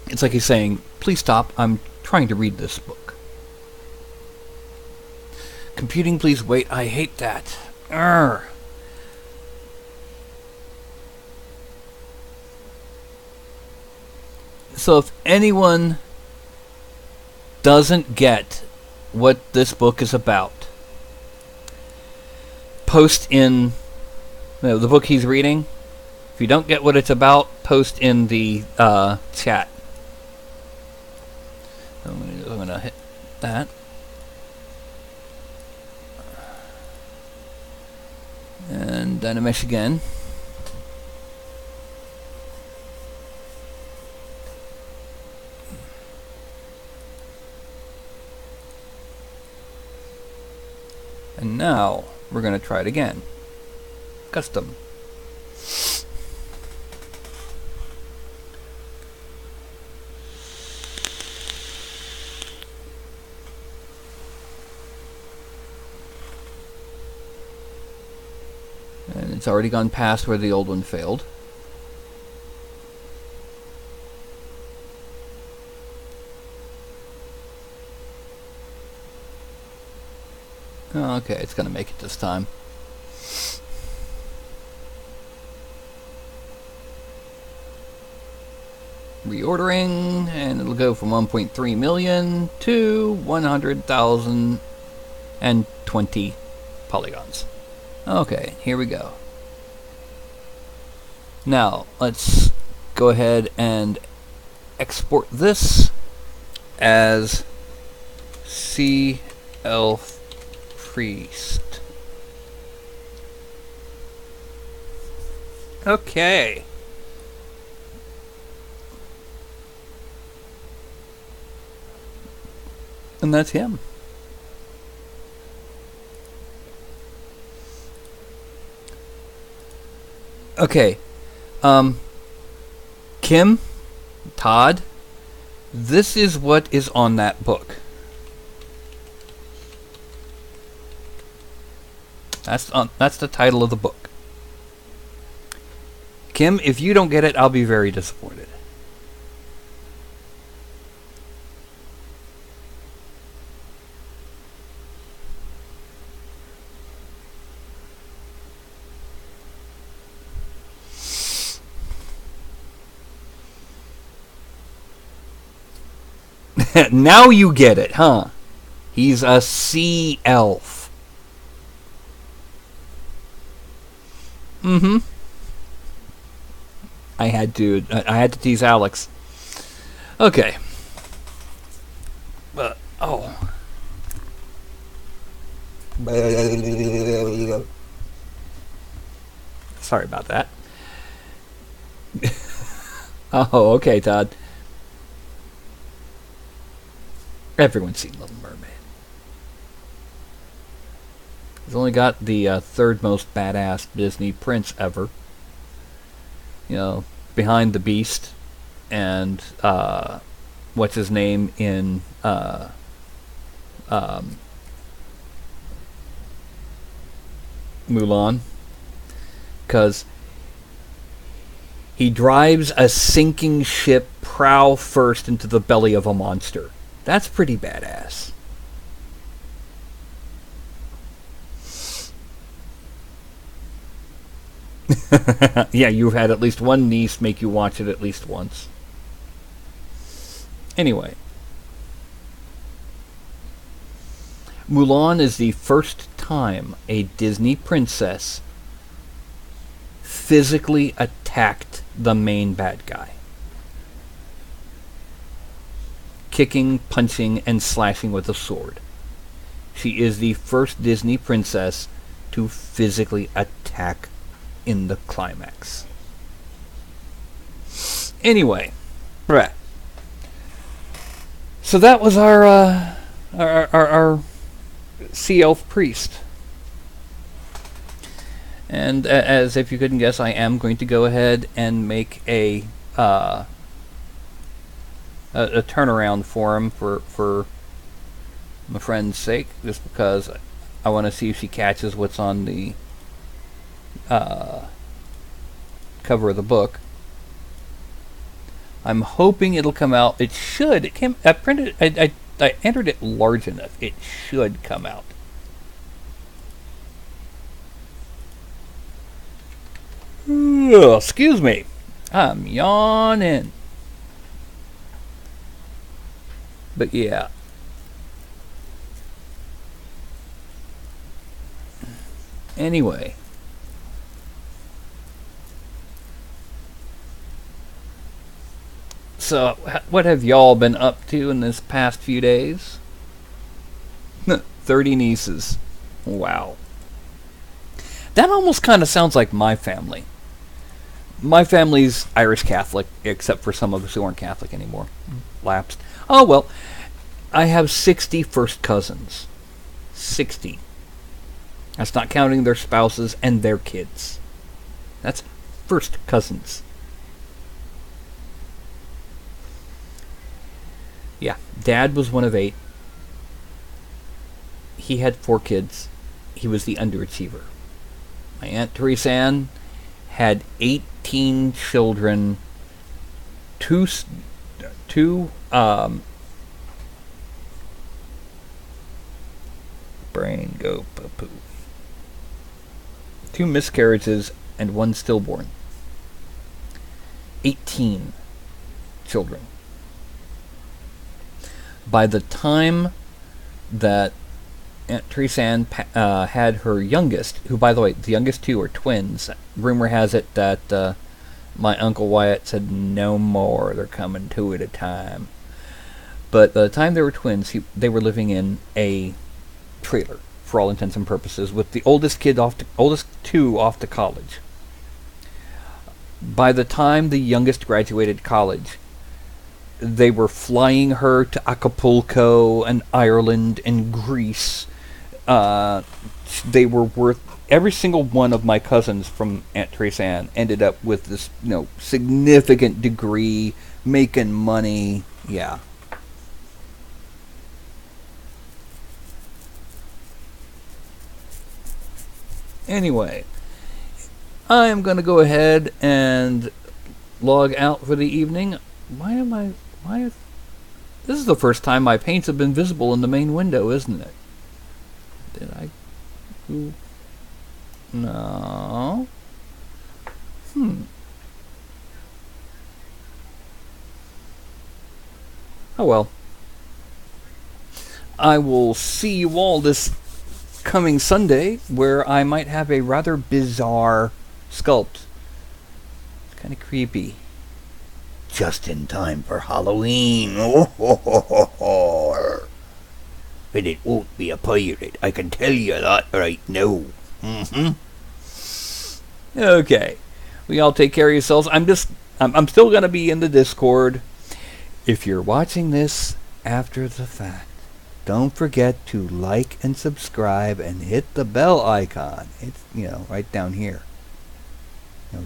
It's like he's saying, please stop, I'm trying to read this book. Computing, please wait, I hate that. Urgh. So if anyone doesn't get what this book is about, post in the book he's reading. If you don't get what it's about, post in the chat. I'm going to hit that. And Dynamesh again. And now we're going to try it again. Custom. And it's already gone past where the old one failed. Okay, it's going to make it this time. Reordering, and it'll go from 1.3 million to 100,020 polygons. Okay, here we go. Now, let's go ahead and export this as Sea Elf Priest. Okay. And that's him. Okay. Kim, Todd, this is what is on that book. That's the title of the book. Kim, if you don't get it, I'll be very disappointed. Now you get it, huh? He's a sea elf. Mm-hmm. I had to tease Alex. Okay. Oh. Sorry about that. Oh, okay, Todd. Everyone's seen Little Mermaid. He's only got the third most badass Disney prince ever. You know, behind the Beast and what's his name in Mulan, because he drives a sinking ship prow first into the belly of a monster. That's pretty badass. Yeah, you've had at least one niece make you watch it at least once. Anyway, Mulan is the first time a Disney princess physically attacked the main bad guy. Kicking, punching, and slashing with a sword. She is the first Disney princess to physically attack in the climax. Anyway, right. So that was our sea elf priest. And as if you couldn't guess, I am going to go ahead and make a turnaround for him for my friend's sake, just because I want to see if she catches what's on the cover of the book. I'm hoping it'll come out. It should. It came. I printed. I entered it large enough. It should come out. Ugh, excuse me. I'm yawning. But yeah. Anyway. So, what have y'all been up to in this past few days? 30 nieces. Wow. That almost kind of sounds like my family. My family's Irish Catholic, except for some of us who aren't Catholic anymore. Lapsed. Oh, well. I have 60 first cousins. 60. That's not counting their spouses and their kids. That's first cousins. Yeah, Dad was one of 8. He had 4 kids. He was the underachiever. My Aunt Teresa Ann had 18 children. Two brain go poo. 2 miscarriages and 1 stillborn. 18 children. By the time that Aunt Teresa Ann had her youngest, who, by the way, the youngest 2 are twins. Rumor has it that my Uncle Wyatt said no more. They're coming 2 at a time. But by the time they were twins, they were living in a trailer, for all intents and purposes, with the oldest 2 off to college. By the time the youngest graduated college, they were flying her to Acapulco and Ireland and Greece. They were worth... Every single one of my cousins from Aunt Teresa Ann ended up with this, significant degree, making money. Yeah. Anyway, I am going to go ahead and log out for the evening. This is the first time my paints have been visible in the main window, isn't it? Did I? No. Oh well. I will see you all this coming Sunday, where I might have a rather bizarre sculpt. It's kind of creepy. Just in time for Halloween. But it won't be a pirate. I can tell you that right now. Okay. We all take care of yourselves. I'm still going to be in the Discord. If you're watching this after the fact, don't forget to like and subscribe and hit the bell icon. It's, right down here.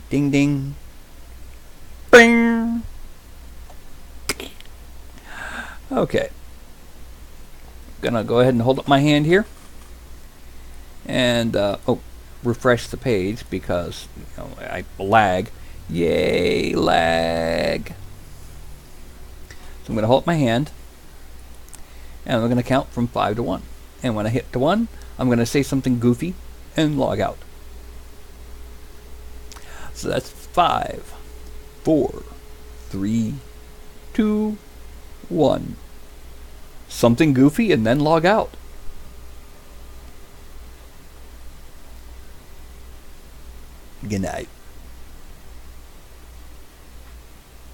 Ding ding. Bing. Okay. Gonna go ahead and hold up my hand here. And, refresh the page because, I lag. Yay, lag. So I'm going to hold up my hand. And I'm going to count from 5 to 1. And when I hit to 1, I'm going to say something goofy and log out. So that's 5, 4, 3, 2, 1. Something goofy and then log out. Good night.